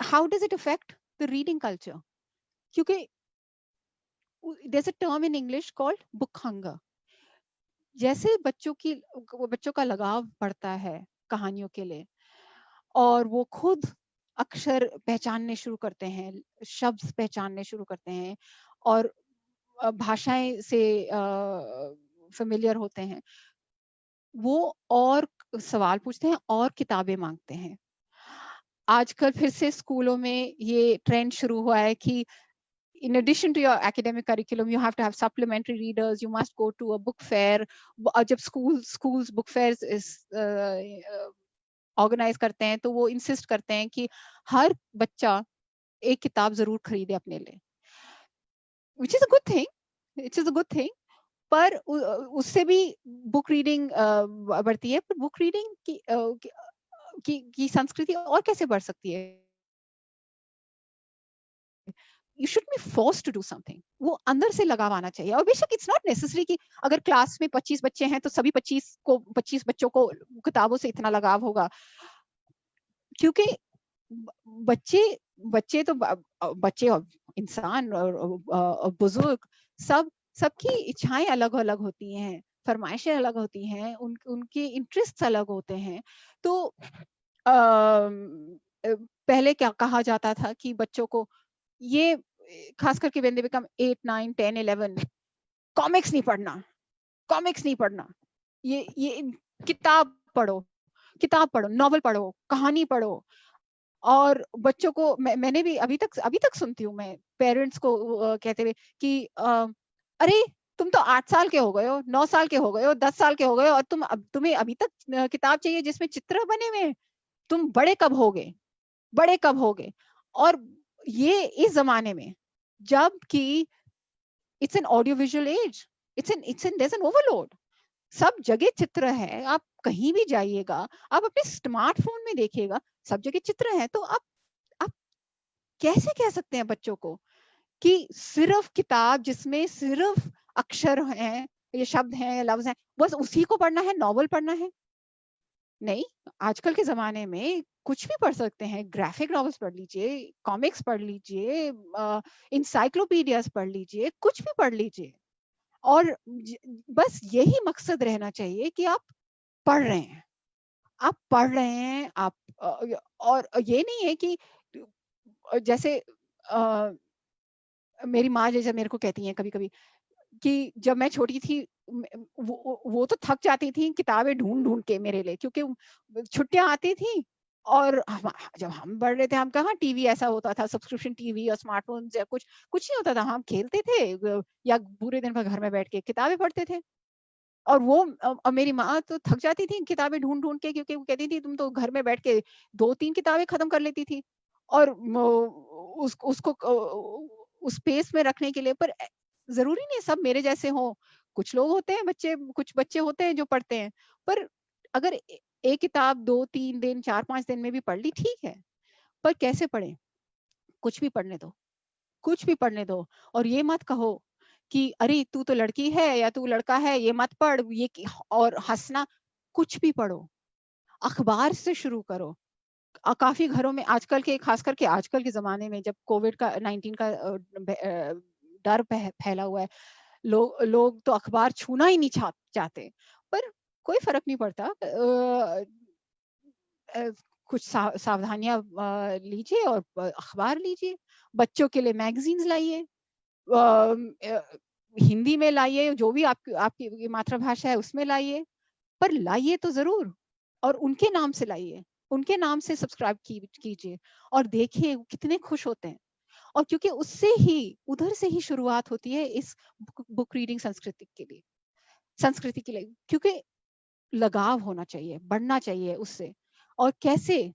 how does it affect the reading culture? क्योंकि there's a term in English called book hunger. जैसे बच्चों का लगाव बढ़ता है कहानियों के लिए और वो खुद अक्षर पहचानने शुरू करते हैं, शब्द पहचानने शुरू करते हैं और भाषाएं से फेमिलियर होते हैं, वो और सवाल पूछते हैं और किताबें मांगते हैं। आजकल फिर से स्कूलों में ये ट्रेंड शुरू हुआ है कि in addition to your academic curriculum, you have to have supplementary readers. You must go to a book fair. जब schools book fairs is organize करते हैं तो वो insist करते हैं कि हर बच्चा एक किताब जरूर खरीदे अपने लिए, which is a good thing. It is a good thing. पर उससे भी बुक रीडिंग बढ़ती है, पर बुक रीडिंग की संस्कृति और कैसे बढ़ सकती है? You should be forced to do something. वो अंदर से लगाव आना चाहिए। और बेशक इट्स नॉट नेसेसरी कि अगर क्लास में 25 बच्चे हैं तो सभी 25 बच्चों को किताबों से इतना लगाव होगा, क्योंकि बच्चे तो बच्चे और इंसान और बुजुर्ग सबकी इच्छाएं अलग अलग होती हैं, फरमाइशें अलग होती हैं, उनके इंटरेस्ट अलग होते हैं। तो पहले क्या कहा जाता था कि बच्चों को ये खास करके when they become 8, 9, 10, 11 कॉमिक्स नहीं पढ़ना, ये किताब पढ़ो, नॉवल पढ़ो, कहानी पढ़ो। और बच्चों को मैंने भी अभी तक सुनती हूँ मैं पेरेंट्स को कहते हुए कि अरे तुम तो 8 साल के हो गए हो, 9 साल के हो गए हो, 10 साल के हो गए हो और तुम्हें अभी तक किताब चाहिए जिसमें चित्र बने हुए हैं, तुम बड़े कब होगे? और ये इस जमाने में जबकि it's an audio visual age, there's an overload, सब जगह चित्र है, आप कहीं भी जाइएगा, आप अपने स्मार्टफोन में देखिएगा, सब जगह चित्र है। तो आप कैसे कह सकते हैं बच्चों को कि सिर्फ किताब जिसमें सिर्फ अक्षर हैं, ये शब्द हैं, लफ्ज हैं, बस उसी को पढ़ना है, नॉवल पढ़ना है? नहीं, आजकल के जमाने में कुछ भी पढ़ सकते हैं, ग्राफिक नॉवेल्स पढ़ लीजिए, कॉमिक्स पढ़ लीजिए, इंसाइक्लोपीडियाज पढ़ लीजिए, कुछ भी पढ़ लीजिए। और बस यही मकसद रहना चाहिए कि आप पढ़ रहे हैं, आप और ये नहीं है कि जैसे मेरी माँ जैसे मेरे को कहती हैं कभी-कभी कि जब मैं छोटी थी वो तो थक जाती थी किताबें ढूंढ के मेरे लिए, क्योंकि छुट्टियां आती थी और जब हम पढ़ रहे थे, हम कहाँ टीवी ऐसा होता था, सब्सक्रिप्शन टीवी और स्मार्टफोन या कुछ नहीं होता था, हम खेलते थे या पूरे दिन भर घर में बैठ के किताबें पढ़ते थे। और वो मेरी माँ तो थक जाती थी किताबें ढूंढ के, क्योंकि वो कहती थी तुम तो घर में बैठ के 2-3 किताबें खत्म कर लेती थी और उसको उस पेस में रखने के लिए। पर जरूरी नहीं सब मेरे जैसे हो, कुछ लोग होते हैं कुछ बच्चे होते हैं जो पढ़ते हैं, पर अगर एक किताब 2-3 दिन 4-5 दिन में भी पढ़ ली ठीक है, पर कैसे पढ़े? कुछ भी पढ़ने दो और ये मत कहो कि अरे तू तो लड़की है या तू लड़का है, ये मत पढ़, ये और हंसना। कुछ भी पढ़ो, अखबार से शुरू करो। काफी घरों में खास करके आजकल के जमाने में जब कोविड का 19 का डर फैला हुआ है, लोग तो अखबार छूना ही नहीं चाहते, पर कोई फर्क नहीं पड़ता। कुछ सावधानियां लीजिए और अखबार लीजिए। बच्चों के लिए मैगजीन्स लाइए, हिंदी में लाइए, जो भी आपकी मातृभाषा है उसमें लाइए, पर लाइए तो जरूर और उनके नाम से लाइए, उनके नाम से सब्सक्राइब कीजिए और देखिए कितने खुश होते हैं। और क्योंकि उधर से ही शुरुआत होती है इस बुक रीडिंग संस्कृति के लिए, क्योंकि लगाव होना चाहिए, बढ़ना चाहिए उससे। और कैसे?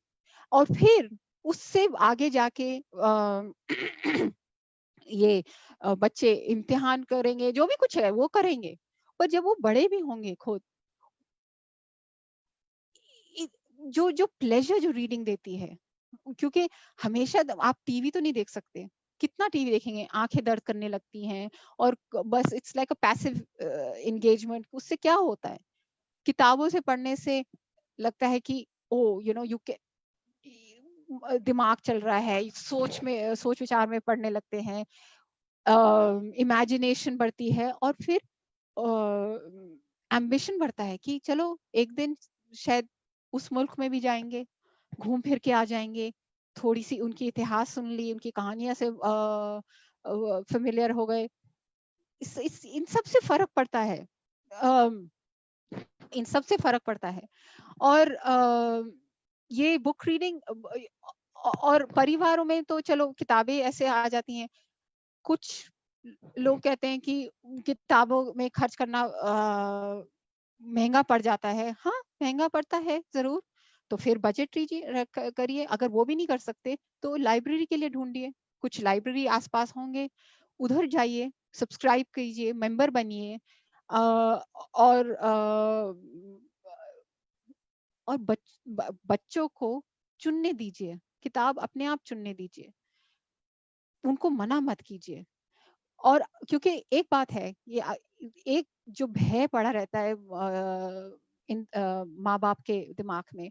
और फिर उससे आगे जाके ये बच्चे इम्तिहान करेंगे, जो भी कुछ है वो करेंगे, पर जब वो बड़े भी होंगे खुद, जो प्लेजर जो रीडिंग देती है, क्योंकि हमेशा आप टीवी तो नहीं देख सकते, कितना टीवी देखेंगे, आंखें दर्द करने लगती हैं और बस it's like a passive engagement. उससे क्या होता है? किताबों से पढ़ने से लगता है कि ओ यू के दिमाग चल रहा है, सोच विचार में पढ़ने लगते हैं, इमेजिनेशन बढ़ती है, और फिर एम्बिशन बढ़ता है कि चलो एक दिन शायद उस मुल्क में भी जाएंगे, घूम फिर के आ जाएंगे, थोड़ी सी उनकी इतिहास सुन ली, उनकी कहानियां से फेमिलियर हो गए। इन सब से फर्क पड़ता है, इन सब से फर्क पड़ता है। और ये बुक रीडिंग, और परिवारों में तो चलो किताबें ऐसे आ जाती हैं, कुछ लोग कहते हैं कि किताबों में खर्च करना महंगा पड़ जाता है। हाँ, महंगा पड़ता है जरूर, तो फिर बजट करिए। अगर वो भी नहीं कर सकते तो लाइब्रेरी के लिए ढूंढिए, कुछ लाइब्रेरी आसपास होंगे, उधर जाइए, सब्सक्राइब कीजिए, मेंबर बनिए, और बच्चों को चुनने दीजिए, किताब अपने आप चुनने दीजिए, उनको मना मत कीजिए। और क्योंकि एक बात है, ये एक जो भय पड़ा रहता है इन माँ बाप के दिमाग में,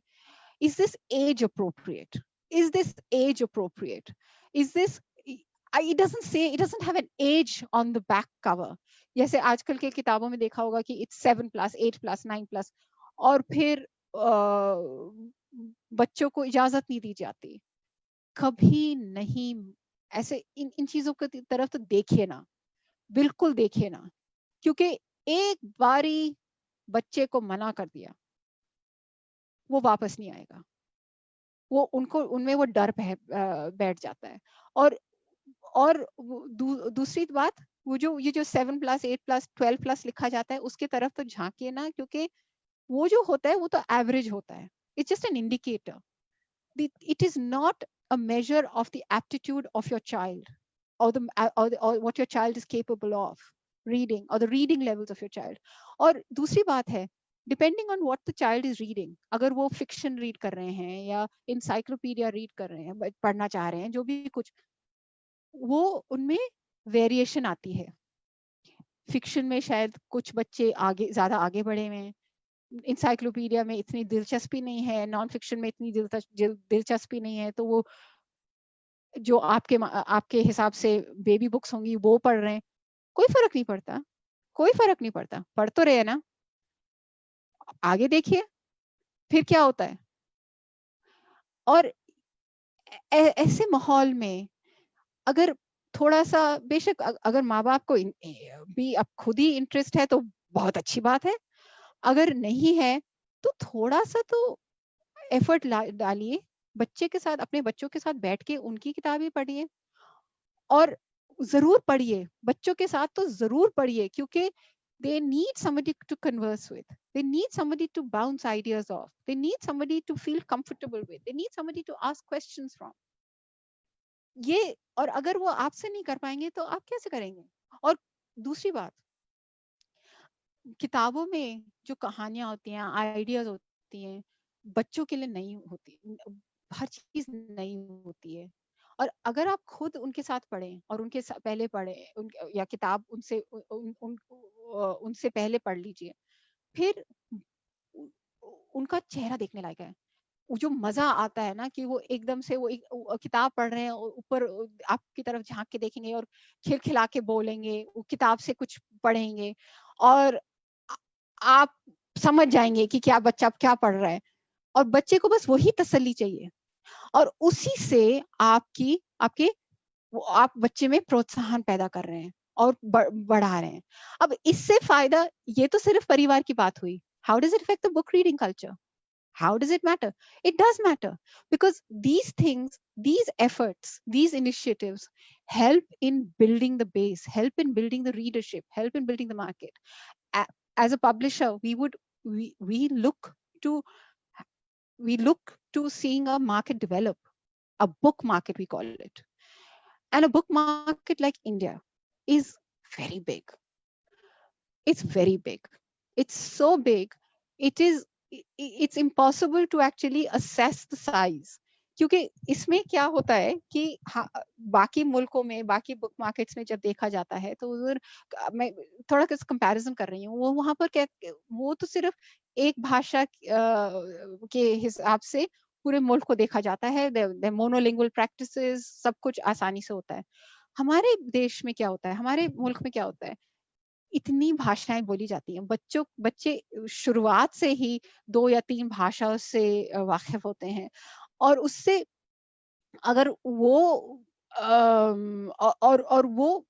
is this age appropriate, is this age appropriate, is this, it doesn't say, it doesn't have an age on the back cover। जैसे आजकल के किताबों में देखा होगा कि it's 7+, 8+, 9+, और फिर बच्चों को इजाजत नहीं दी जाती। कभी नहीं, ऐसे इन चीजों की तरफ तो देखिए ना, बिल्कुल देखिए ना, क्योंकि एक बारी बच्चे को मना कर दिया, वो वापस नहीं आएगा। वो उनको, उनमें वो डर बैठ जाता है। और दूसरी बात, वो जो ये जो 7+, 8+, 12+ लिखा जाता है, उसके तरफ तो झांकिए ना, क्योंकि वो जो होता है वो तो एवरेज होता है। It's just an indicator, it is not a measure of the aptitude of your child, or what your child is capable of reading, or the reading levels of your child। और दूसरी बात है, depending on what the child is reading, अगर वो fiction read कर रहे हैं या इंसाइक्लोपीडिया रीड कर रहे हैं, पढ़ना चाह रहे हैं, जो भी कुछ, वो उनमें वेरिएशन आती है। फिक्शन में शायद कुछ बच्चे आगे, ज्यादा आगे बढ़े हुए हैं, इंसाइक्लोपीडिया में इतनी दिलचस्पी नहीं है, नॉन फिक्शन में इतनी दिलचस्पी नहीं है, तो वो जो आपके हिसाब से बेबी बुक्स होंगी वो पढ़ रहे हैं। कोई फर्क नहीं पड़ता, कोई फर्क नहीं पड़ता, पढ़ तो रहे ना, आगे देखिए फिर क्या होता है। और ऐसे माहौल में अगर थोड़ा सा, बेशक अगर माँ बाप को भी अब खुद ही इंटरेस्ट है तो बहुत अच्छी बात है, अगर नहीं है तो थोड़ा सा तो एफर्ट डालिए, बच्चे के साथ, अपने बच्चों के साथ बैठ के उनकी किताबें पढ़िए, और जरूर पढ़िए, बच्चों के साथ तो जरूर पढ़िए, क्योंकि they need somebody to converse with, they need somebody to bounce ideas off, they need somebody to feel comfortable with, they need somebody to ask questions from। ये, और अगर वो आपसे नहीं कर पाएंगे तो आप कैसे करेंगे। और दूसरी बात, किताबों में जो कहानियां होती हैं, आइडियाज होती हैं, बच्चों के लिए नहीं होती, हर चीज नहीं होती है। और अगर आप खुद उनके साथ पढ़ें, और उनके पहले पढ़ें, या किताब उनसे उनसे पहले पढ़ लीजिए, फिर उनका चेहरा देखने लायक है। जो मजा आता है ना, कि वो एकदम से वो एक किताब पढ़ रहे हैं, ऊपर आपकी तरफ झांक के देखेंगे, और खिलखिला के बोलेंगे, वो किताब से कुछ पढ़ेंगे, और आप समझ जाएंगे कि क्या बच्चा क्या पढ़ रहा है, और बच्चे को बस वही तसल्ली चाहिए, और उसी से आपके आप बच्चे में प्रोत्साहन पैदा कर रहे हैं और बढ़ा रहे हैं। अब इससे फायदा, ये तो सिर्फ परिवार की बात हुई। How does it affect the book reading culture? How does it matter? It does matter, because these things, these efforts, these initiatives help in building the base, help in building the readership, help in building the market. As a publisher, we look to seeing a market develop, a book market we call it. And a book market like India is very big. It's very big. It's so big. It's impossible to actually assess the size. क्योंकि इसमें क्या होता है कि बाकी मुल्कों में, बाकी बुक मार्केट्स में जब देखा जाता है, तो उधर मैं थोड़ा कंपैरिजन कर रही हूँ, वो वहां पर क्या, वो तो सिर्फ एक भाषा के हिसाब से पूरे मुल्क को देखा जाता है, मोनोलिंगुअल प्रैक्टिसेस, सब कुछ आसानी से होता है। हमारे देश में क्या होता है, हमारे मुल्क में क्या होता है, इतनी भाषाएं बोली जाती हैं, बच्चे शुरुआत से ही 2 या 3 भाषाओं से वाकिफ होते हैं, और उससे अगर वो और वो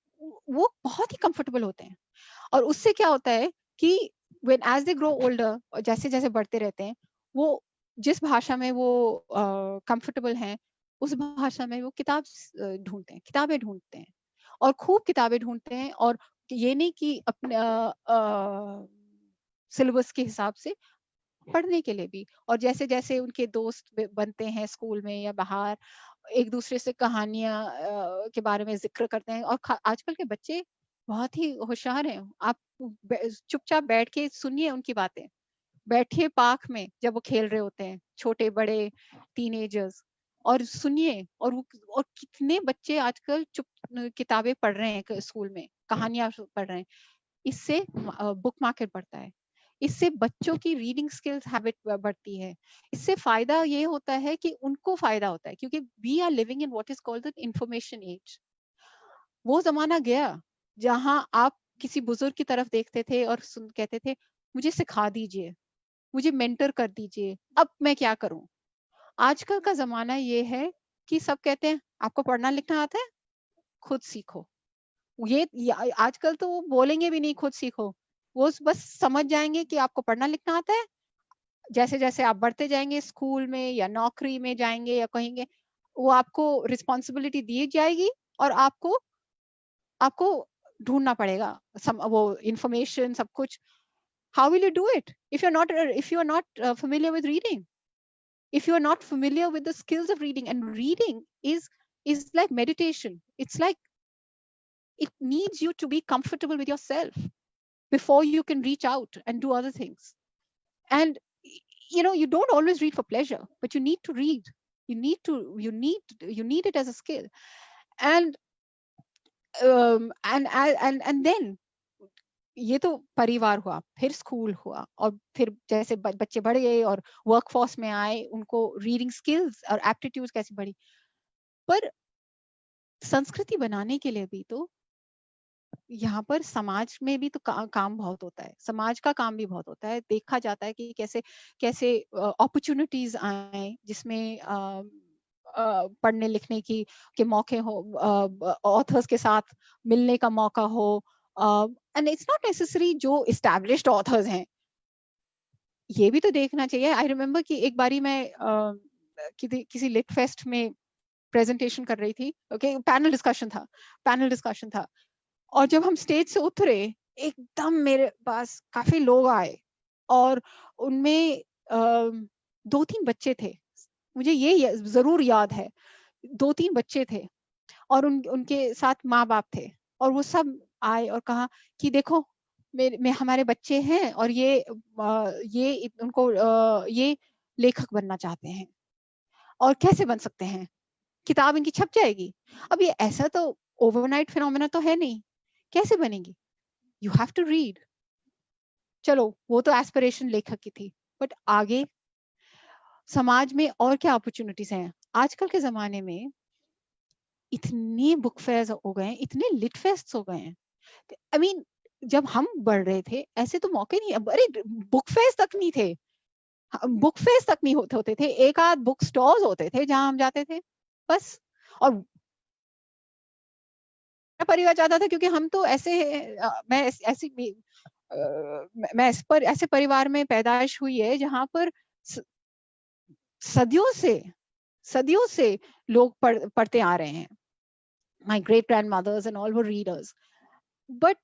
बहुत ही कंफर्टेबल होते हैं, और उससे क्या होता है कि when as they grow older, जैसे जैसे बढ़ते रहते हैं, वो जिस भाषा में वो कंफर्टेबल हैं, उस भाषा में वो ढूंढते हैं, किताबें ढूंढते हैं, और खूब किताबें ढूंढते हैं, और ये नहीं कि अपने सिलेबस के हिसाब से, पढ़ने के लिए भी। और जैसे जैसे उनके दोस्त बनते हैं स्कूल में या बाहर, एक दूसरे से कहानियां के बारे में जिक्र करते हैं, और आजकल के बच्चे बहुत ही होशियार हैं। आप चुपचाप बैठ के सुनिए उनकी बातें, बैठिए पार्क में जब वो खेल रहे होते हैं, छोटे बड़े टीनेजर्स, और सुनिए, और कितने बच्चे आजकल चुप किताबें पढ़ रहे हैं, स्कूल में कहानियां पढ़ रहे हैं। इससे बुक मार्केट बढ़ता है, इससे बच्चों की रीडिंग स्किल्स हैबिट बढ़ती है, इससे फायदा ये होता है कि उनको फायदा होता है, क्योंकि we are living in what is called the information age. वो जमाना गया जहां आप किसी बुजुर्ग की तरफ देखते थे और कहते थे मुझे सिखा दीजिए, मुझे मेंटर कर दीजिए, अब मैं क्या करूं। आजकल का जमाना ये है कि सब कहते हैं आपको पढ़ना लिखना आता है, खुद सीखो। आजकल तो वो बोलेंगे भी नहीं खुद सीखो, वो बस समझ जाएंगे कि आपको पढ़ना लिखना आता है। जैसे जैसे आप बढ़ते जाएंगे स्कूल में या नौकरी में जाएंगे या कहेंगे, वो आपको रिस्पॉन्सिबिलिटी दी जाएगी, और आपको आपको ढूंढना पड़ेगा वो इंफॉर्मेशन सब कुछ। How will you do it if you are not familiar with reading, if you are not familiar with the skills of reading? And reading is like meditation. It's like it needs you to be comfortable with yourself before you can reach out and do other things. And you don't always read for pleasure, but you need to read. You need it as a skill. And and then ये तो परिवार हुआ, फिर school हुआ, और फिर जैसे बच्चे बढ़ गए और वर्कफोर्स में आए, उनको रीडिंग स्किल्स और एप्टीट्यूड कैसे बढ़ी। पर संस्कृति बनाने के लिए भी तो यहाँ पर समाज में भी तो काम बहुत होता है, समाज का काम भी बहुत होता है। देखा जाता है कि कैसे कैसे अपॉर्चुनिटीज आए, जिसमें पढ़ने लिखने की के मौके हो, ऑथर्स के साथ मिलने का मौका हो। एंड इट्स नॉट नेसेसरी जो इस्टेब्लिश्ड ऑथर्स हैं, ये भी तो देखना चाहिए। आई रिमेम्बर कि एक बारी मैं किसी लिट फेस्ट में प्रेजेंटेशन कर रही थी। ओके, पैनल डिस्कशन था, और जब हम स्टेज से उतरे, एकदम मेरे पास काफी लोग आए, और उनमें 2-3 बच्चे थे। मुझे ये जरूर याद है, 2-3 बच्चे थे, और उनके साथ माँ बाप थे, और वो सब आए और कहा कि देखो मेरे हमारे बच्चे हैं, और ये उनको ये लेखक बनना चाहते हैं, और कैसे बन सकते हैं, किताब इनकी छप जाएगी। अब ये ऐसा तो ओवरनाइट फिनोमेना तो है नहीं, कैसे बनेगी? You have to read. चलो वो तो एस्पिरेशन लेखक की थी, बट आगे समाज में और क्या अपॉर्चुनिटीज हैं? आजकल के जमाने में इतने बुक फेयर्स हो गए हैं, इतने लिट फेस्ट हो गए हैं। आई मीन जब हम बढ़ रहे थे ऐसे तो मौके नहीं, अरे बुक फेयर्स तक नहीं थे, बुक फेयर्स तक नहीं होते थे, एक आध बुक स्टॉल्स होते थे जहां हम जाते थे बस। और परिवार चाहता था, क्योंकि हम तो ऐसे मैं ऐसी मैं ऐसे परिवार में पैदाइश हुई है जहां पर सदियों से लोग पढ़ते आ रहे हैं। My great grandmothers and all were readers, but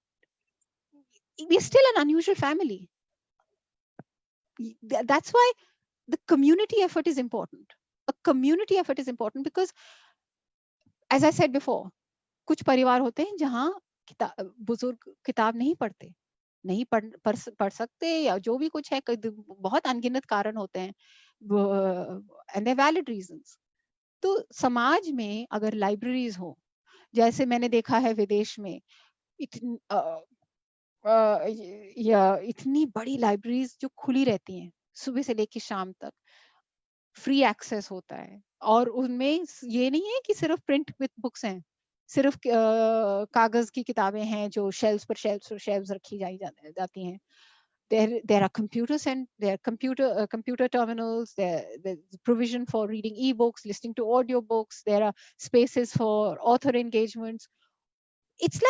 we're still an unusual family. That's why the community effort is important. A community effort is important because, as I said before, कुछ परिवार होते हैं जहां बुजुर्ग किताब नहीं पढ़ते, नहीं पढ़ सकते, या जो भी कुछ है, बहुत अनगिनत कारण होते हैं, एंड दे वैलिड रीजंस। तो समाज में अगर लाइब्रेरीज हो, जैसे मैंने देखा है विदेश में, या इतनी बड़ी लाइब्रेरीज जो खुली रहती हैं सुबह से लेकर शाम तक, फ्री एक्सेस होता है, और उनमें ये नहीं है कि सिर्फ प्रिंट विद बुक्स हैं, सिर्फ कागज की किताबें हैं जो शेल्व्स पर शेल्व्स रखी जाती हैं. There are computers and there are computer terminals. There's provision for reading ebooks, listening to audiobooks. There are spaces for author engagements. It's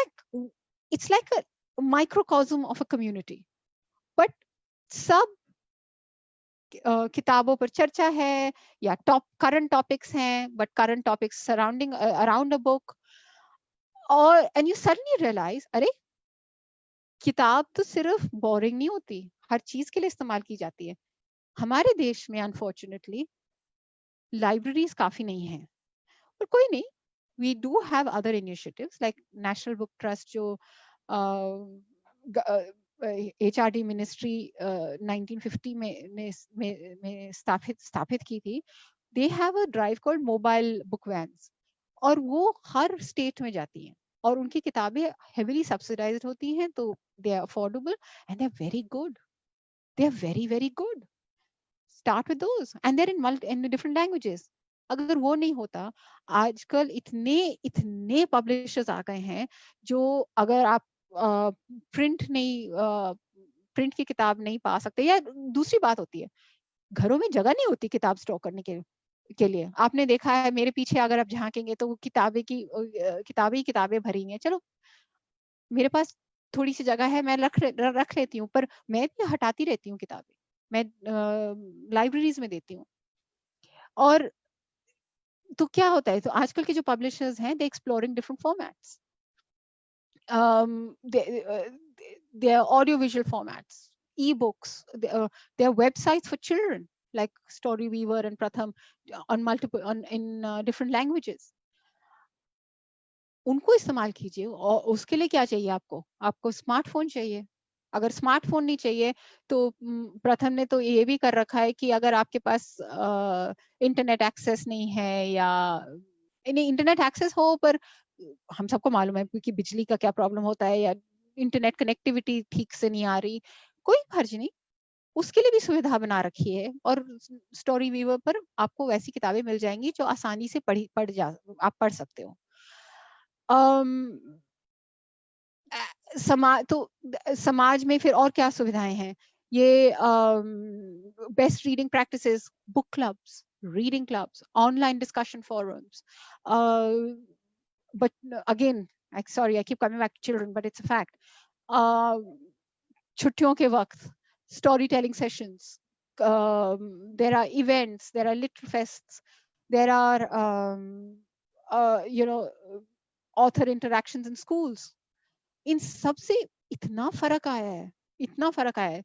like a microcosm of a community. But सब किताबों पर चर्चा है या current topics हैं, but current topics surrounding around a book. और and you suddenly realize, अरे किताब तो सिर्फ बोरिंग नहीं होती, हर चीज के लिए इस्तेमाल की जाती है. हमारे देश में अनफॉर्चुनेटली लाइब्रेरीज काफी नहीं है, पर कोई नहीं, we do have other initiatives like National Book Trust जो HRD मिनिस्ट्री 1950 में स्थापित की थी. They have a drive called mobile book vans और वो हर स्टेट में जाती हैं और उनकी किताबें heavily subsidized होती हैं, तो they are affordable and they are very good. They are very very good. Start with those and they're in different languages. अगर वो नहीं होता, आजकल इतने पब्लिशर्स आ गए हैं जो अगर आप प्रिंट की किताब नहीं पा सकते, या दूसरी बात होती है घरों में जगह नहीं होती किताब स्टोर करने के लिए. आपने देखा है मेरे पीछे अगर आप झांकेंगे तो किताबें भरी हैं. चलो मेरे पास थोड़ी सी जगह है, मैं रख लेती हूँ, पर मैं भी हटाती रहती हूँ किताबें, मैं लाइब्रेरीज में देती हूँ. और तो क्या होता है, तो आजकल के जो पब्लिशर्स हैं, they exploring different formats. They are audiovisual formats, ebooks, there are websites for children like Storyweaver and Pratham in different languages. उनको इस्तेमाल कीजिए. और उसके लिए क्या चाहिए आपको स्मार्टफोन चाहिए. अगर स्मार्टफोन नहीं चाहिए तो प्रथम ने तो ये भी कर रखा है कि अगर आपके पास इंटरनेट एक्सेस नहीं है, या इंटरनेट एक्सेस हो पर हम सबको मालूम है क्योंकि बिजली का क्या प्रॉब्लम होता है, या इंटरनेट कनेक्टिविटी ठीक से नहीं आ रही, कोई हर्ज नहीं, उसके लिए भी सुविधा बना रखी है. और स्टोरी वीवर पर आपको वैसी किताबें मिल जाएंगी जो आसानी से आप पढ़ सकते हो. समाज में फिर और क्या सुविधाएं हैं, ये best reading practices, book clubs, reading clubs, online discussion forums. But again, sorry, I keep coming back to children, but it's a fact. छुट्टियों के वक्त storytelling sessions, there are events, there are little fests, there are author interactions in schools. इन सब से इतना फर्क आया है.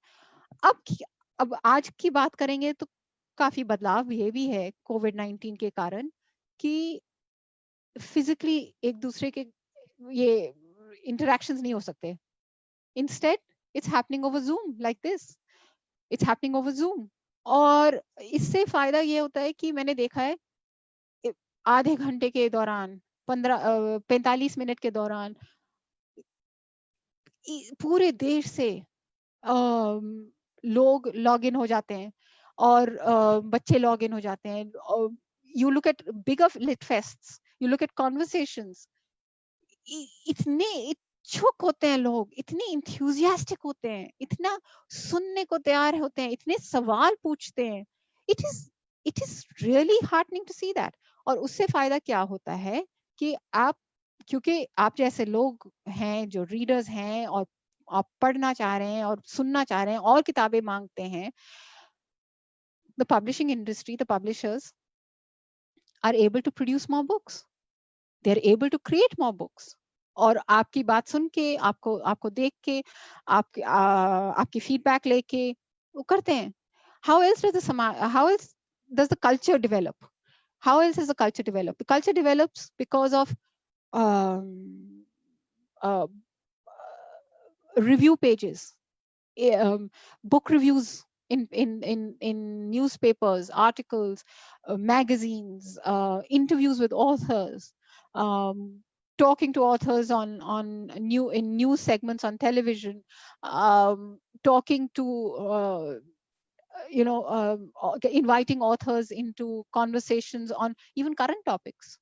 अब आज की बात करेंगे तो काफी बदलाव ये भी है कोविड-19 के कारण कि फिजिकली एक दूसरे के ये इंटरेक्शंस नहीं हो सकते. Instead it's happening over Zoom like this. It's happening over Zoom. और इससे फायदा ये होता है कि मैंने देखा है आधे घंटे के दौरान 45 मिनट के दौरान पूरे देश से लोग लॉग इन हो जाते हैं और बच्चे लॉग इन हो जाते हैं. You look at bigger lit fests, you look at conversations, इतने इच्छुक होते हैं लोग, इतने इंथ्यूजियास्टिक होते हैं, इतना सुनने को तैयार होते हैं, इतने सवाल पूछते हैं. It is really heartening to see that. और उससे फायदा क्या होता है कि क्योंकि आप जैसे लोग हैं जो रीडर्स हैं और आप पढ़ना चाह रहे हैं और सुनना चाह रहे हैं और किताबें मांगते हैं, the publishing industry, the publishers are able to produce more books. They're able to create more books. और आपकी बात सुन के, आपको देख के, आपकी फीडबैक लेके वो करते हैं. How else does the culture develop? How else does the culture develop? The culture develops because of review pages, book reviews in newspapers, articles, magazines, interviews with authors, talking to authors in news segments on television, talking to inviting authors into conversations on even current topics.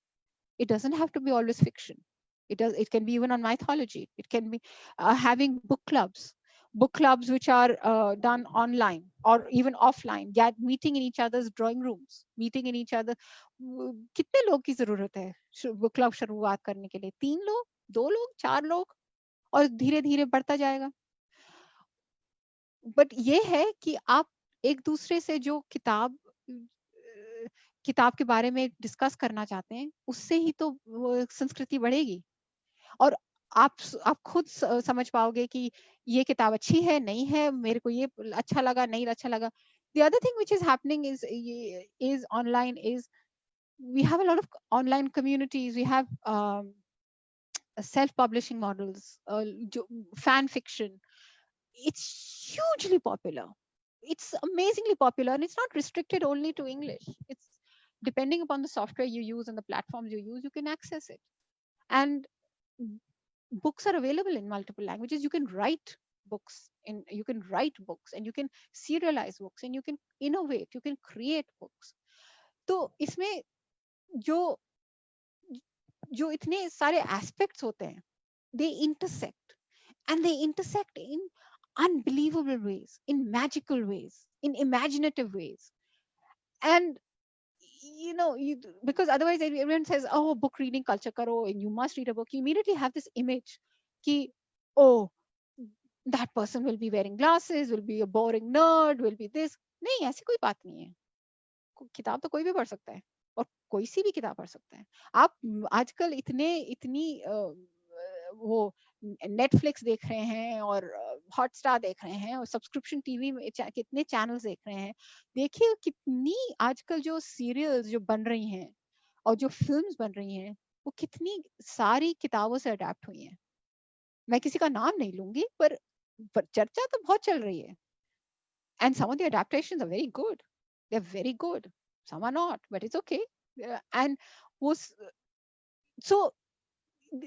It doesn't have to be always fiction. It can be even on mythology. It can be having book clubs which are done online or even offline, get meeting in each other's drawing rooms, meeting in each other. कितने लोग की जरूरत है book club शुरुआत करने के लिए? 3 लोग, 2 लोग, 4 लोग, और धीरे धीरे बढ़ता जाएगा. बट ये है कि आप एक दूसरे से जो किताब के बारे में डिस्कस करना चाहते हैं, उससे ही तो वो संस्कृति बढ़ेगी. और आप खुद समझ पाओगे कि ये किताब अच्छी है, नहीं है, मेरे को ये अच्छा लगा, नहीं अच्छा लगा. The other thing which is happening is online is we have a lot of online communities. We have self-publishing models, fan fiction. It's hugely popular. It's amazingly popular, and it's not restricted only to English. It's depending upon the software you use and the platforms you use, you can access it. And books are available in multiple languages. You can write books and you can serialize books, and you can innovate, you can create books. तो इसमें जो जो इतने सारे aspects होते हैं, they intersect, and they intersect in unbelievable ways, in magical ways, in imaginative ways. And because otherwise everyone says, oh, book reading culture karo, and you must read a book. You immediately have this image ki, oh, that person will be wearing glasses, will be a boring nerd, will be this. नहीं, ऐसी कोई बात नहीं है. किताब तो कोई भी पढ़ सकता है, और कोई सी भी किताब पढ़ सकता है. आप आजकल इतनी वो नेटफ्लिक्स देख रहे हैं और हॉटस्टार देख रहे हैं और सब्सक्रिप्शन टीवी में कितने चैनल्स देख रहे हैं. देखिए कितनी आजकल जो सीरियल्स जो बन रही हैं और जो फिल्म्स बन रही हैं, वो कितनी सारी किताबों से अडेप्ट हुई हैं. मैं किसी का नाम नहीं लूंगी, पर चर्चा तो बहुत चल रही है. And some of the adaptations are very good. They're very good. Some are not, but it's okay. And so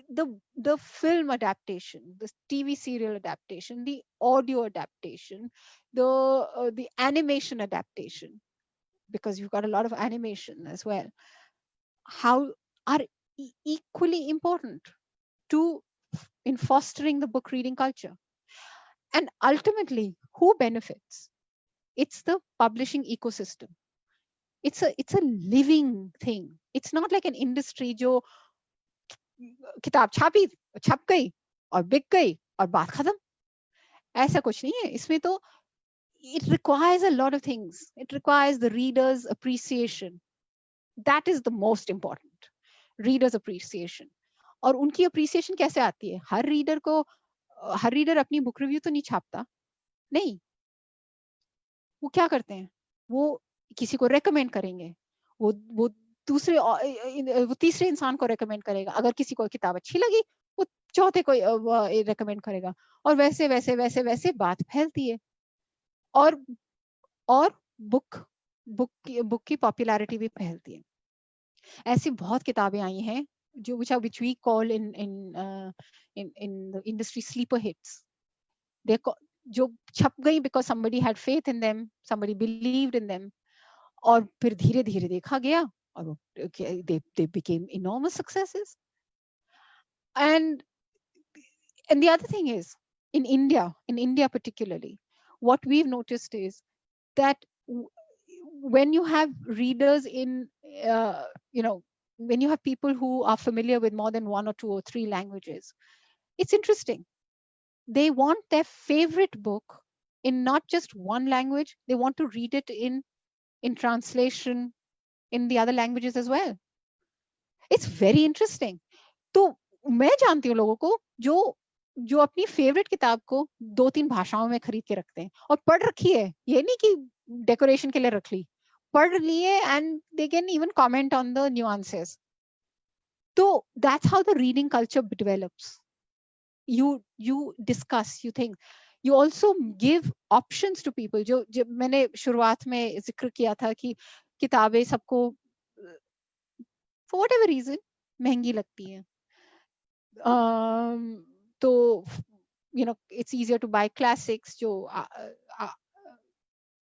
the film adaptation, the TV serial adaptation, the audio adaptation, the animation adaptation, because you've got a lot of animation as well, how are equally important in fostering the book reading culture. And ultimately, who benefits? It's the publishing ecosystem. It's a living thing. It's not like an industry जो किताब छप गई और बिक गई और बात खत्म. ऐसा कुछ नहीं है इसमें. तो it requires a lot of things. It requires the reader's appreciation. That is the most important. Reader's appreciation. और उनकी appreciation कैसे आती है? हर रीडर अपनी बुक रिव्यू तो नहीं छापता. नहीं, वो क्या करते हैं? वो किसी को रेकमेंड करेंगे, वो तीसरे इंसान को रेकमेंड करेगा. अगर किसी को किताब अच्छी लगी, वो चौथे को रेकमेंड करेगा, और वैसे वैसे वैसे वैसे बात फैलती है. और बुक की पॉपुलैरिटी भी फैलती है. ऐसी बहुत किताबें आई हैं जो which we call in the industry sleeper hits. जो छप गई because somebody had faith in them, somebody believed in them, और फिर धीरे धीरे देखा गया और they became enormous successes. And the other thing is, in India particularly, what we've noticed is that when you have readers when you have people who are familiar with more than 1 or 2 or 3 languages, it's interesting. They want their favorite book in not just one language. They want to read it in translation in the other languages as well. It's very interesting. तो मैं जानती हूँ लोगों को जो अपनी favourite किताब को 2-3 भाषाओं में खरीद के रखते हैं और पढ़ रखी है. ये नहीं कि डेकोरेशन के लिए रख ली, पढ़ लिए, and they can even comment on the nuances. So that's how the reading culture develops. You discuss, you think, you also give options to people. जो मैंने शुरुआत में जिक्र किया था कि किताबें सबको for whatever reason महंगी लगती हैं. तो it's easier to buy classics जो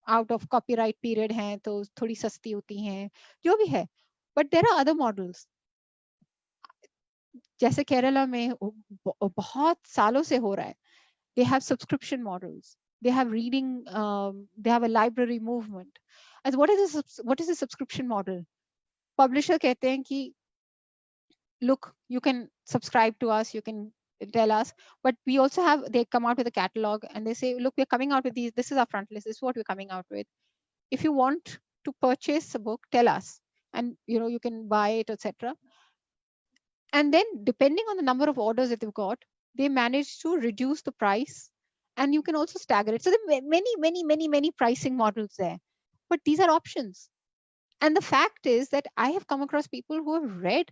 out of copyright period हैं, तो थोड़ी सस्ती होती हैं, जो भी है. But there are other models. जैसे केरला में बहुत सालों से हो रहा है. They have subscription models. They have reading. They have a library movement. As what is a subscription model? Publisher कहते हैं कि look, you can subscribe to us, you can tell us, but we also have, they come out with a catalog and they say, look, we're coming out with these, this is our front list, this is what we're coming out with. If you want to purchase a book, tell us, and you can buy it, etc. And then depending on the number of orders that they've got, they manage to reduce the price, and you can also stagger it. So there are many pricing models there, but these are options. And the fact is that I have come across people who have read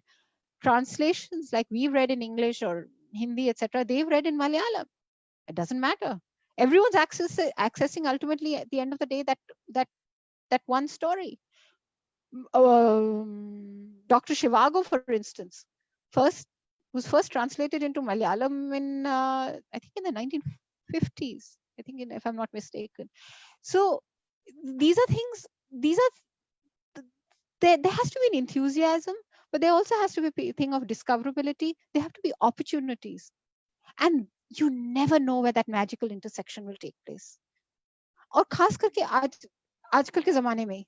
translations like we've read in English or Hindi, etc. They've read in Malayalam. It doesn't matter. Everyone's accessing ultimately at the end of the day that one story. Dr. Shivago, for instance, was first translated into Malayalam in I think in the 1950s. I think, if I'm not mistaken. So these are things. There has to be an enthusiasm, but there also has to be a thing of discoverability. There have to be opportunities, and you never know where that magical intersection will take place. और खास करके आजकल के ज़माने में,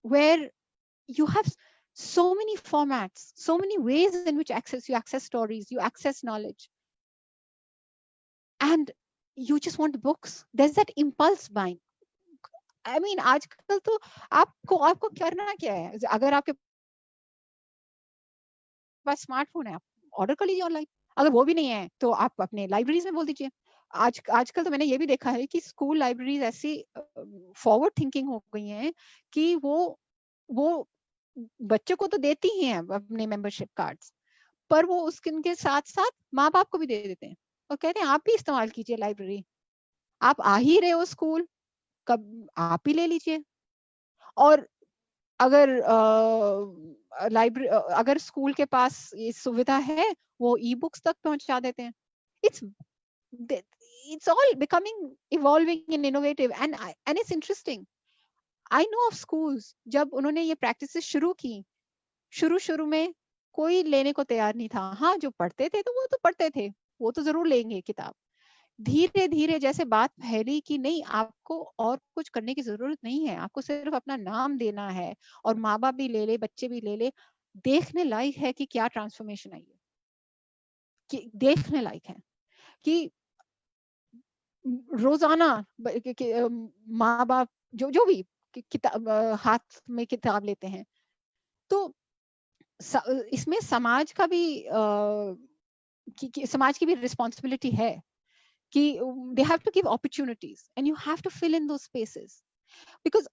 where you have so many formats, so many ways in which you access stories, you access knowledge, and you just want books. There's that impulse buying. I mean, आजकल तो आपको करना क्या है? अगर आपके पास स्मार्टफोन है, आप ऑर्डर कर लीजिए ऑनलाइन. अगर वो भी नहीं है तो आप अपने लाइब्रेरीज में बोल दीजिए. आजकल तो मैंने ये भी देखा है कि स्कूल लाइब्रेरीज ऐसी फॉरवर्ड थिंकिंग हो गई हैं कि वो बच्चों को तो देती ही हैं अपने मेंबरशिप कार्ड्स, पर वो उसके साथ साथ माँ बाप को भी दे देते हैं और कहते हैं आप भी इस्तेमाल कीजिए लाइब्रेरी. आप आ ही रहे हो स्कूल, कब आप ही ले लीजिए. और अगर लाइब्रेरी अगर स्कूल के पास ये सुविधा है, वो ई बुक्स तक पहुंचा देते हैं. It's all becoming evolving and innovative, and it's interesting. I know of schools जब उन्होंने ये प्रैक्टिसेस शुरू की, शुरू में कोई लेने को तैयार नहीं था. हाँ, जो पढ़ते थे तो वो तो पढ़ते थे, वो तो जरूर लेंगे किताब. धीरे धीरे जैसे बात फैली कि नहीं, आपको और कुछ करने की जरूरत नहीं है, आपको सिर्फ अपना नाम देना है और माँ बाप भी ले ले, बच्चे भी ले ले. देखने लायक है कि क्या ट्रांसफॉर्मेशन आई है, कि देखने लायक है कि रोजाना माँ बाप जो भी किताब हाथ में किताब लेते हैं. तो इसमें समाज का भी समाज की भी रिस्पॉन्सिबिलिटी है कि they have to give opportunities and you have to fill in those spaces, because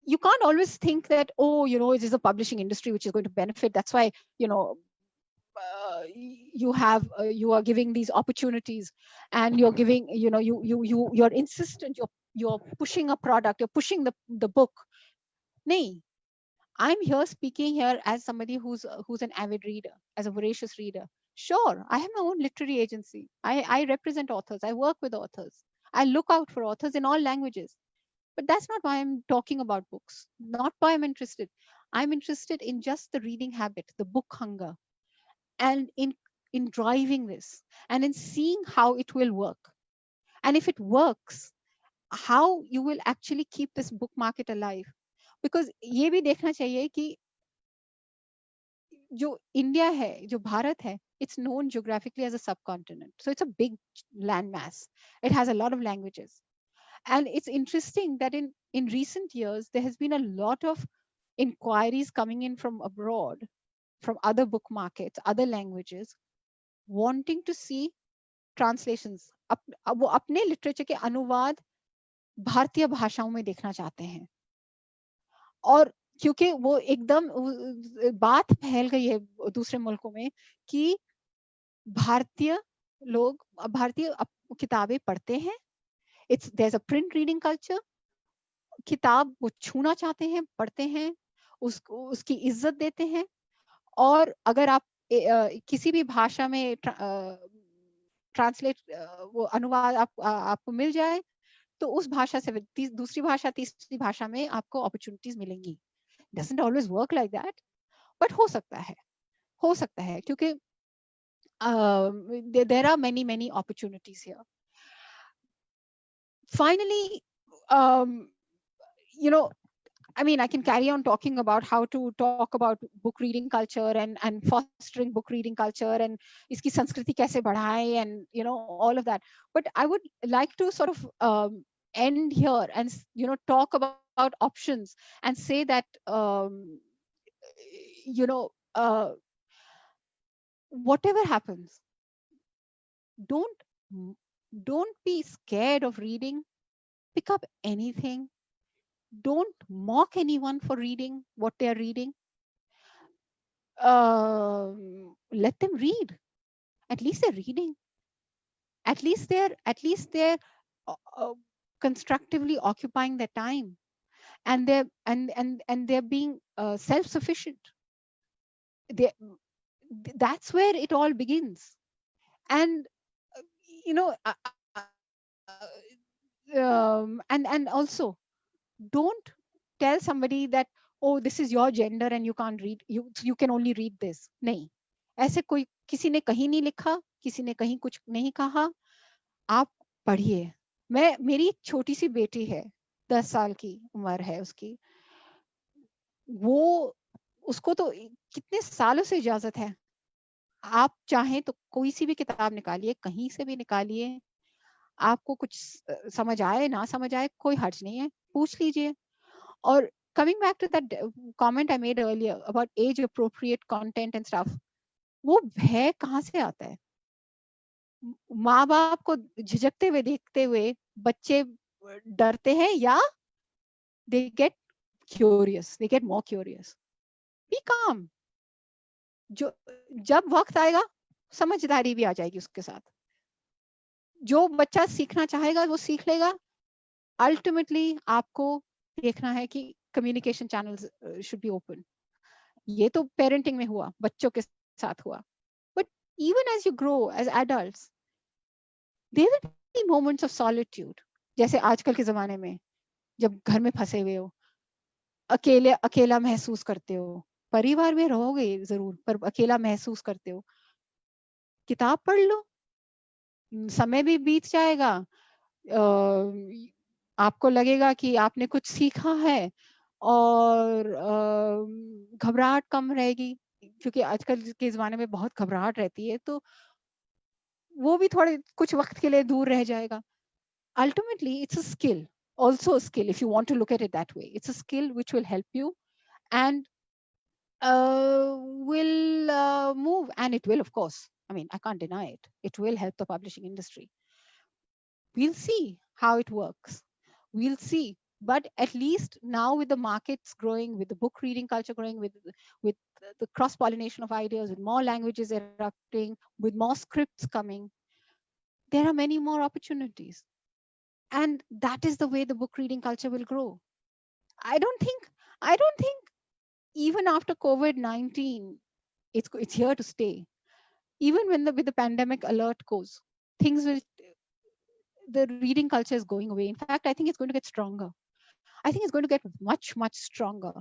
you can't always think that, oh, it is a publishing industry which is going to benefit, that's why you are giving these opportunities, and you're giving you're insistent, you're pushing a product, you're pushing the book. Nahi, I'm here speaking here as somebody who's an avid reader, as a voracious reader. Sure, I have my own literary agency. I represent authors. I work with authors. I look out for authors in all languages. But that's not why I'm talking about books. Not why I'm interested. I'm interested in just the reading habit, the book hunger, and in driving this, and in seeing how it will work. And if it works, how you will actually keep this book market alive. Because ये भी देखना चाहिए कि जो India है, जो भारत है, it's known geographically as a subcontinent. So it's a big landmass. It has a lot of languages. And it's interesting that in recent years, there has been a lot of inquiries coming in from abroad, from other book markets, other languages, wanting to see translations. वो अपने literature के अनुवाद भारतीय भाषाओं में देखना चाहते हैं. और क्योंकि वो एकदम बात फैल गई है दूसरे मुल्कों में कि भारतीय लोग भारतीय किताबें पढ़ते हैं. there's a print reading culture. किताब वो छूना चाहते हैं, पढ़ते हैं, उसकी इज्जत देते हैं. और अगर आप किसी भी भाषा में ट्रांसलेट वो अनुवाद आपको मिल जाए, तो उस भाषा से दूसरी भाषा, तीसरी भाषा में आपको अपॉर्चुनिटीज मिलेंगी. Doesn't always work like that, but हो सकता है क्योंकि There are many opportunities here. Finally, um, you know, I mean, I can carry on talking about how to talk about book reading culture and fostering book reading culture and iski sanskriti kaise badhaye and all of that. But I would like to sort of end here and talk about options and say that you know uh, whatever happens, don't don't be scared of reading. Pick up anything. Don't mock anyone for reading what they're reading. Let them read. At least they're reading. At least they're uh, uh, constructively occupying their time, and they're being self-sufficient. they that's where it all begins. And uh, you know uh, and also, don't tell somebody that, oh, this is your gender and you can't read, you can only read this. नहीं, ऐसे कोई किसी ने कहीं नहीं लिखा, किसी ने कहीं कुछ नहीं कहा. आप पढ़िए. मेरी एक छोटी सी बेटी है, 10 साल की उम्र है उसकी. वो उसको तो कितने सालों से इजाजत है. आप चाहें तो कोई सी भी किताब निकालिए, कहीं से भी निकालिए. आपको कुछ समझ आए ना समझ आए, कोई हर्ज नहीं है, पूछ लीजिए. और coming back to that comment I made earlier about age appropriate content and stuff, वो भय कहाँ से आता है? माँ बाप को झिझकते हुए देखते हुए बच्चे डरते हैं, या they get curious, they get more curious. Be calm. जो जब वक्त आएगा समझदारी भी आ जाएगी उसके साथ. जो बच्चा सीखना चाहेगा वो सीख लेगा. अल्टीमेटली आपको देखना है कि communication channels should be open. ये तो पेरेंटिंग में हुआ, बच्चों के साथ हुआ. But even as you grow as adults, there will be moments of solitude. जैसे आजकल के जमाने में जब घर में फंसे हुए हो, अकेला महसूस करते हो. परिवार में रहोगे जरूर, पर अकेला महसूस करते हो. किताब पढ़ लो, समय भी बीत जाएगा. आपको लगेगा कि आपने कुछ सीखा है, और घबराहट कम रहेगी, क्योंकि आजकल के ज़माने में बहुत घबराहट रहती है, तो वो भी थोड़े कुछ वक्त के लिए दूर रह जाएगा. Ultimately, it's a skill, also a skill, if you want to look at it that way. It's a skill which will help you and will move, and it will, of course. I mean, I can't deny it. It will help the publishing industry. We'll see how it works. We'll see. But at least now, with the markets growing, with the book reading culture growing, with the cross pollination of ideas, with more languages erupting, with more scripts coming, there are many more opportunities. And that is the way the book reading culture will grow. I don't think I don't think even after COVID-19, it's here to stay. Even when with the pandemic alert goes, things will the reading culture is going away. In fact, I think it's going to get stronger. I think it's going to get much stronger.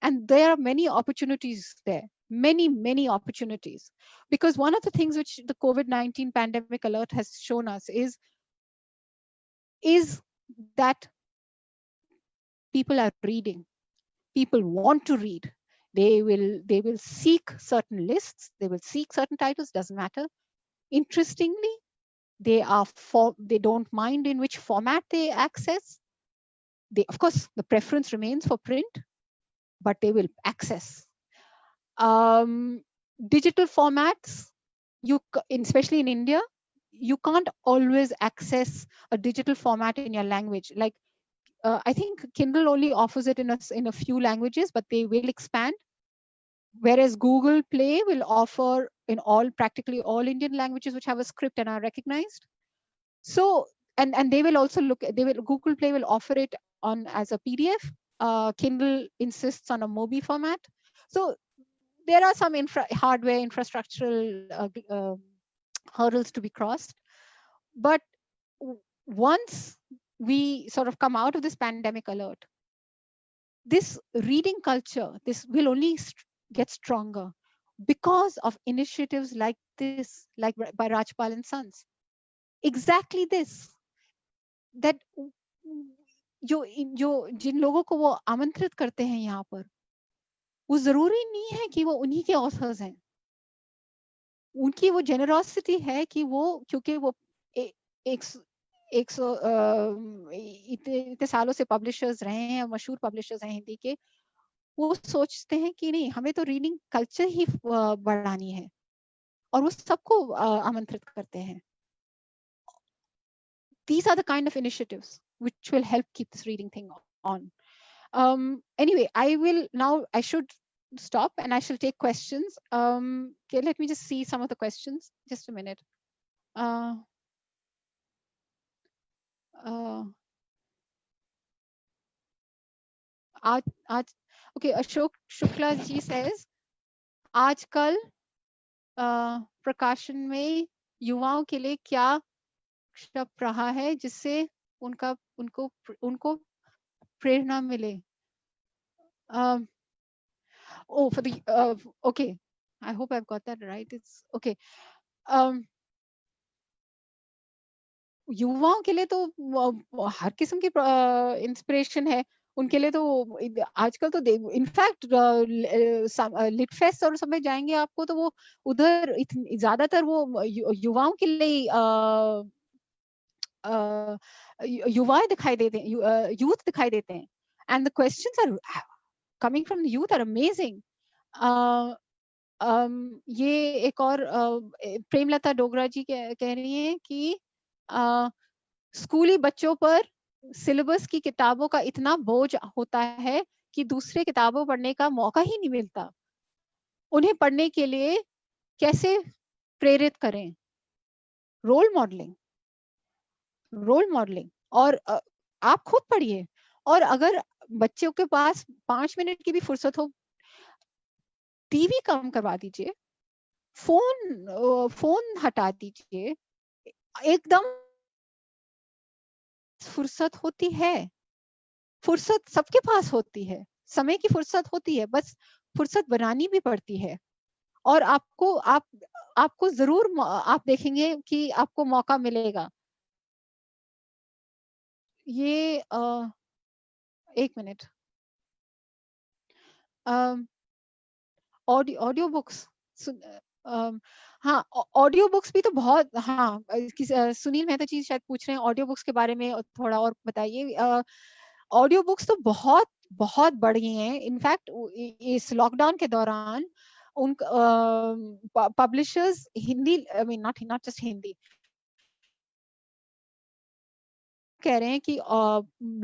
And there are many opportunities there, many opportunities. Because one of the things which the COVID-19 pandemic alert has shown us is that people are reading. People want to read. They will seek certain lists. They will seek certain titles. Doesn't matter. Interestingly, they don't mind in which format they access. Of course, the preference remains for print, but they will access. Digital formats, especially in India, you can't always access a digital format in your language. Like I think Kindle only offers it in a few languages, but they will expand. Whereas Google Play will offer in practically all Indian languages which have a script and are recognized. So and they will also Google Play will offer it on as a PDF. Kindle insists on a MOBI format. So there are some hardware infrastructural hurdles to be crossed. But once we sort of come out of this pandemic alert, this reading culture, this will only get stronger because of initiatives like this, like by Rajpal and Sons. Exactly this. That जो जिन लोगों को वो आमंत्रित करते हैं यहाँ पर, वो जरूरी नहीं है कि वो उन्हीं के ऑथर्स हैं. उनकी वो जेनरोसिटी है कि वो, क्योंकि वो एक इतने सालों से पब्लिशर्स रहे हैं, मशहूर पब्लिशर्स हैं हिंदी के, वो सोचते हैं कि नहीं, हमें तो रीडिंग कल्चर ही बढ़ानी है, और वो सबको आमंत्रित करते हैं. These are the kind of initiatives which will help keep this reading thing on. Anyway, I should stop and I shall take questions. Okay, let me just see some of the questions. Just a minute. Okay, Ashok Shukla ji says, आजकल प्रकाशन में युवाओं के लिए क्या शब्द रहा है जिससे उनको प्रेरणा मिले? Oh, for the okay, I hope I've got that right. It's okay. युवाओं के लिए तो हर किस्म की इंस्पिरेशन है. उनके लिए तो आजकल तो इनफैक्ट लिट फेस्ट और सब में जाएंगे आपको, तो वो उधर ज्यादातर वो युवाओं के लिए युवाएं दिखाई देते हैं, यूथ दिखाई देते हैं. And the questions are coming from the youth are amazing. ये एक और प्रेमलता डोगरा जी कह रही हैं कि स्कूली बच्चों पर सिलेबस की किताबों का इतना बोझ होता है कि दूसरे किताबों पढ़ने का मौका ही नहीं मिलता. उन्हें पढ़ने के लिए कैसे प्रेरित करें? रोल मॉडलिंग और आप खुद पढ़िए. और अगर बच्चों के पास 5 मिनट की भी फुर्सत हो, टीवी कम करवा दीजिए, फोन हटा दीजिए. एकदम फुर्सत होती है, फुर्सत सबके पास होती है, समय की फुर्सत होती है, बस फुर्सत बनानी भी पड़ती है. और आपको जरूर आप देखेंगे कि आपको मौका मिलेगा. ये एक मिनट. ऑडियो बुक्स, हाँ ऑडियो बुक्स भी तो बहुत, हाँ सुनील मेहता जी शायद पूछ रहे हैं ऑडियो बुक्स के बारे में थोड़ा और बताइए. ऑडियो बुक्स तो बहुत बहुत बढ़ गई हैं. इनफैक्ट इस लॉकडाउन के दौरान उन publishers Hindi, I mean not just Hindi, कह रहे हैं कि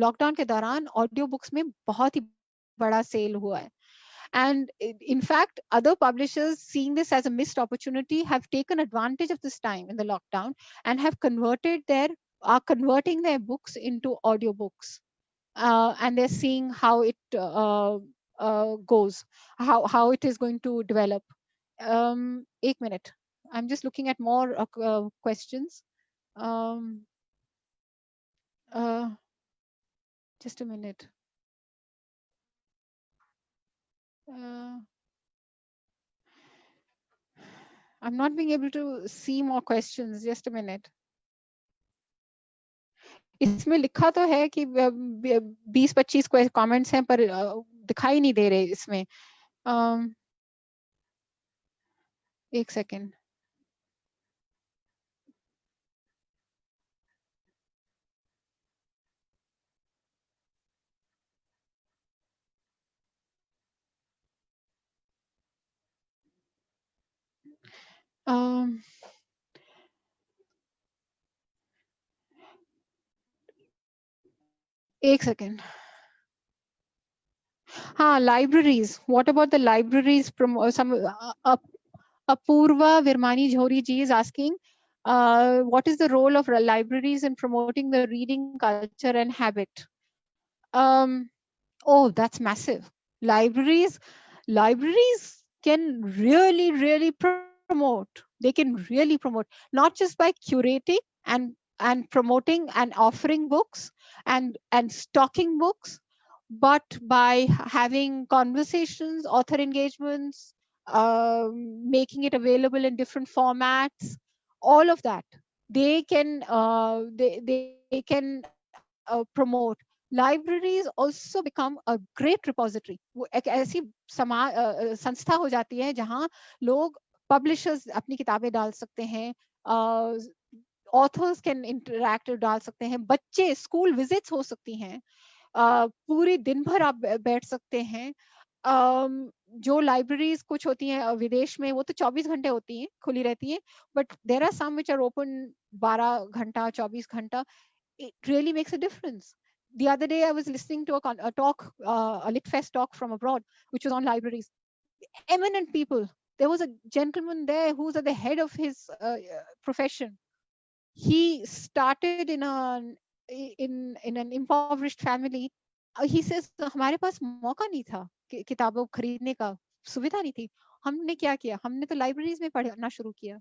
लॉकडाउन के दौरान ऑडियो बुक्स में बहुत ही बड़ा सेल हुआ है. And in fact, other publishers, seeing this as a missed opportunity, have taken advantage of this time in the lockdown and have are converting their books into audiobooks. And they're seeing how it goes, how it is going to develop. Ek minute. I'm just looking at more questions. Just a minute. I'm not being able to see more questions. Just a minute. इसमें लिखा तो है कि 20-25 comments हैं, पर दिखाई नहीं दे रहे इसमें. एक सेकेंड. एक सेकेंड. हाँ, libraries. What about the libraries? Apurva Virmani Jhori ji is asking, what is the role of libraries in promoting the reading culture and habit? Oh, that's massive. Libraries can really promote. They can really promote, not just by curating and promoting and offering books and stocking books, but by having conversations, author engagements, making it available in different formats, all of that. They can promote. Libraries also become a great repository. वो एक ऐसी संस्था हो जाती है जहाँ लोग, publishers अपनी किताबें डाल सकते हैं, ऑथर्स कैन इंटरैक्ट डाल सकते हैं, बच्चे स्कूल विजिट्स हो सकती हैं, पूरी दिन भर आप बैठ सकते हैं। जो लाइब्रेरीज कुछ होती हैं विदेश में, वो तो 24 घंटे होती हैं, खुली रहती हैं, but there are some which are open 12 घंटा, 24 घंटा. It really makes a difference. The other day I was listening to a talk, a LitFest talk from abroad, which was on libraries. Eminent people. There was a gentleman there who's at the head of his profession. He started in an impoverished family. He says हमारे पास मौका नहीं था किताबों खरीदने का, सुविधा नहीं थी. हमने क्या किया, हमने तो लाइब्रेरीज में पढ़ना शुरू किया.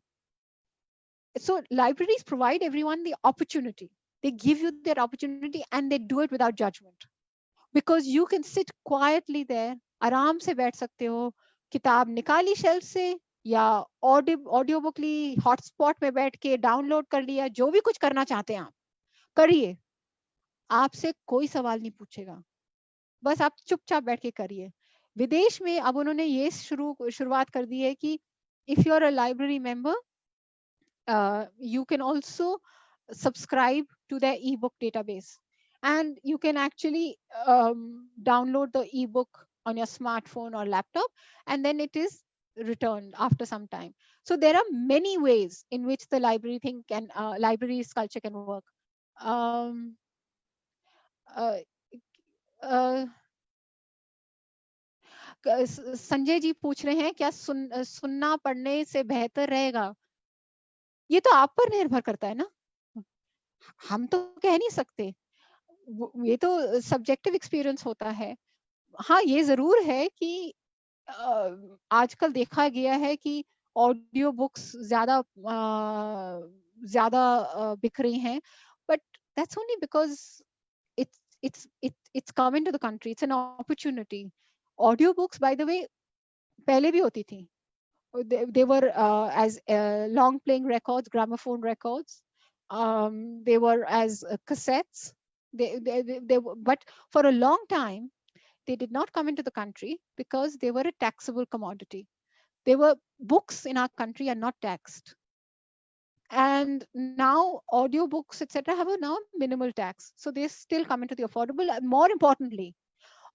So libraries provide everyone the opportunity. They give you that opportunity and they do it without judgment, because you can sit quietly there, आराम से बैठ सकते हो, किताब निकाली शेल्फ से या ऑडियो बुक ली, हॉटस्पॉट में बैठ के डाउनलोड कर लिया, जो भी कुछ करना चाहते हैं आप करिए. आपसे कोई सवाल नहीं पूछेगा, बस आप चुपचाप बैठ के करिए. विदेश में अब उन्होंने ये शुरुआत कर दी है कि if you are a library member, you can also subscribe to their ebook database, and you can actually download the ebook on your smartphone or laptop, and then it is returned after some time. So there are many ways in which the library's culture can work. um, uh, uh, Sanjay ji पूछ रहे हैं क्या सुनना पढ़ने से बेहतर रहेगा. ये तो आप पर निर्भर करता है ना, हम तो कह नहीं सकते. ये तो सब्जेक्टिव एक्सपीरियंस होता है. हाँ, ये जरूर है कि आजकल देखा गया है कि ऑडियो बुक्स ज्यादा बिक रही हैं, but that's only because it's come into the country. It's an opportunity. Audio books, by the way, पहले भी होती थी. They were as long playing records, gramophone records. They were as cassettes. But for a long time, they did not come into the country because they were a taxable commodity. Books in our country are not taxed. And now audiobooks, etc., have a now minimal tax. So they still come into the affordable. And more importantly,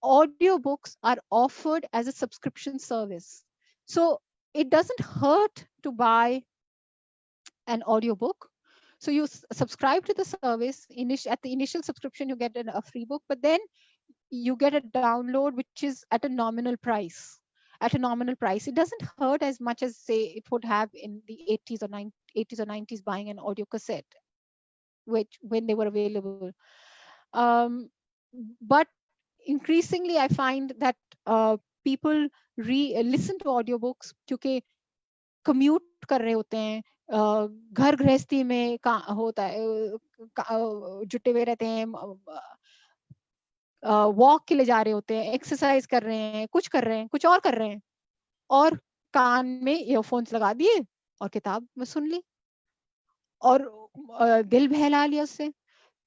audiobooks are offered as a subscription service. So it doesn't hurt to buy an audiobook. So you subscribe to the service. At the initial subscription, you get a free book, but then you get a download which is at a nominal price. At a nominal price, it doesn't hurt as much as say it would have in the 80s or 90s buying an audio cassette, which when they were available. Um, but increasingly, I find that people listen to audiobooks क्योंकि commute कर रहे होते हैं, घर गृहस्थी में होता है, जुटे हुए रहते हैं, वॉक के लिए जा रहे होते हैं, एक्सरसाइज कर रहे हैं, कुछ कर रहे हैं, कुछ और कर रहे हैं, और कान में ईयरफोन्स लगा दिए और किताब में सुन ली और दिल बहला लिया उससे.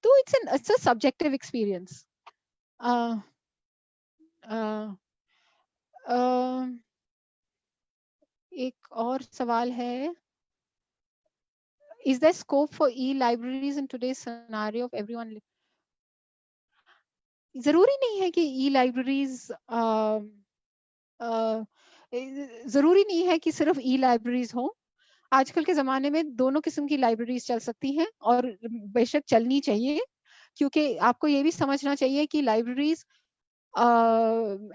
तो it's a subjective experience. एक और सवाल है, is there scope for e-libraries in today's scenario of everyone? जरूरी नहीं है कि e-libraries जरूरी नहीं है कि सिर्फ e-libraries हो. आजकल के जमाने में दोनों किस्म की लाइब्रेरीज चल सकती हैं और बेशक चलनी चाहिए, क्योंकि आपको ये भी समझना चाहिए कि लाइब्रेरीज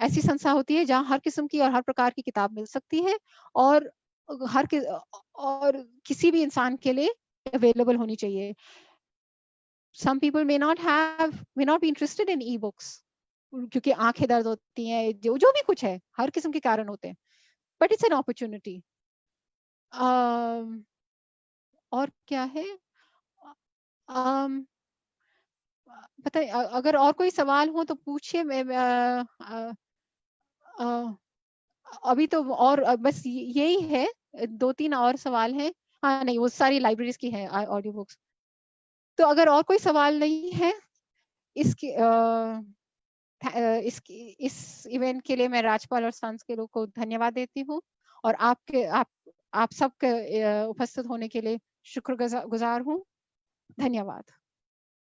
ऐसी संस्था होती है जहां हर किस्म की और हर प्रकार की किताब मिल सकती है और और किसी भी इंसान के लिए अवेलेबल होनी चाहिए. Some people may not be interested in e-books क्योंकि आंखें दर्द होती हैं, जो भी कुछ है, हर किस्म के कारण होते हैं, बट इट्स एन अपॉर्चुनिटी. और क्या है, बताइए, अगर और कोई सवाल हो तो पूछिए. मैं अभी तो और बस यही है, 2-3 और सवाल हैं। हाँ, नहीं वो सारी लाइब्रेरीज की है ऑडियो बुक्स। तो अगर और कोई सवाल नहीं है इसके इस इवेंट के लिए मैं राजपाल और सन्स के लोग को धन्यवाद देती हूँ, और आप सबके उपस्थित होने के लिए शुक्रगुजार हूँ। धन्यवाद।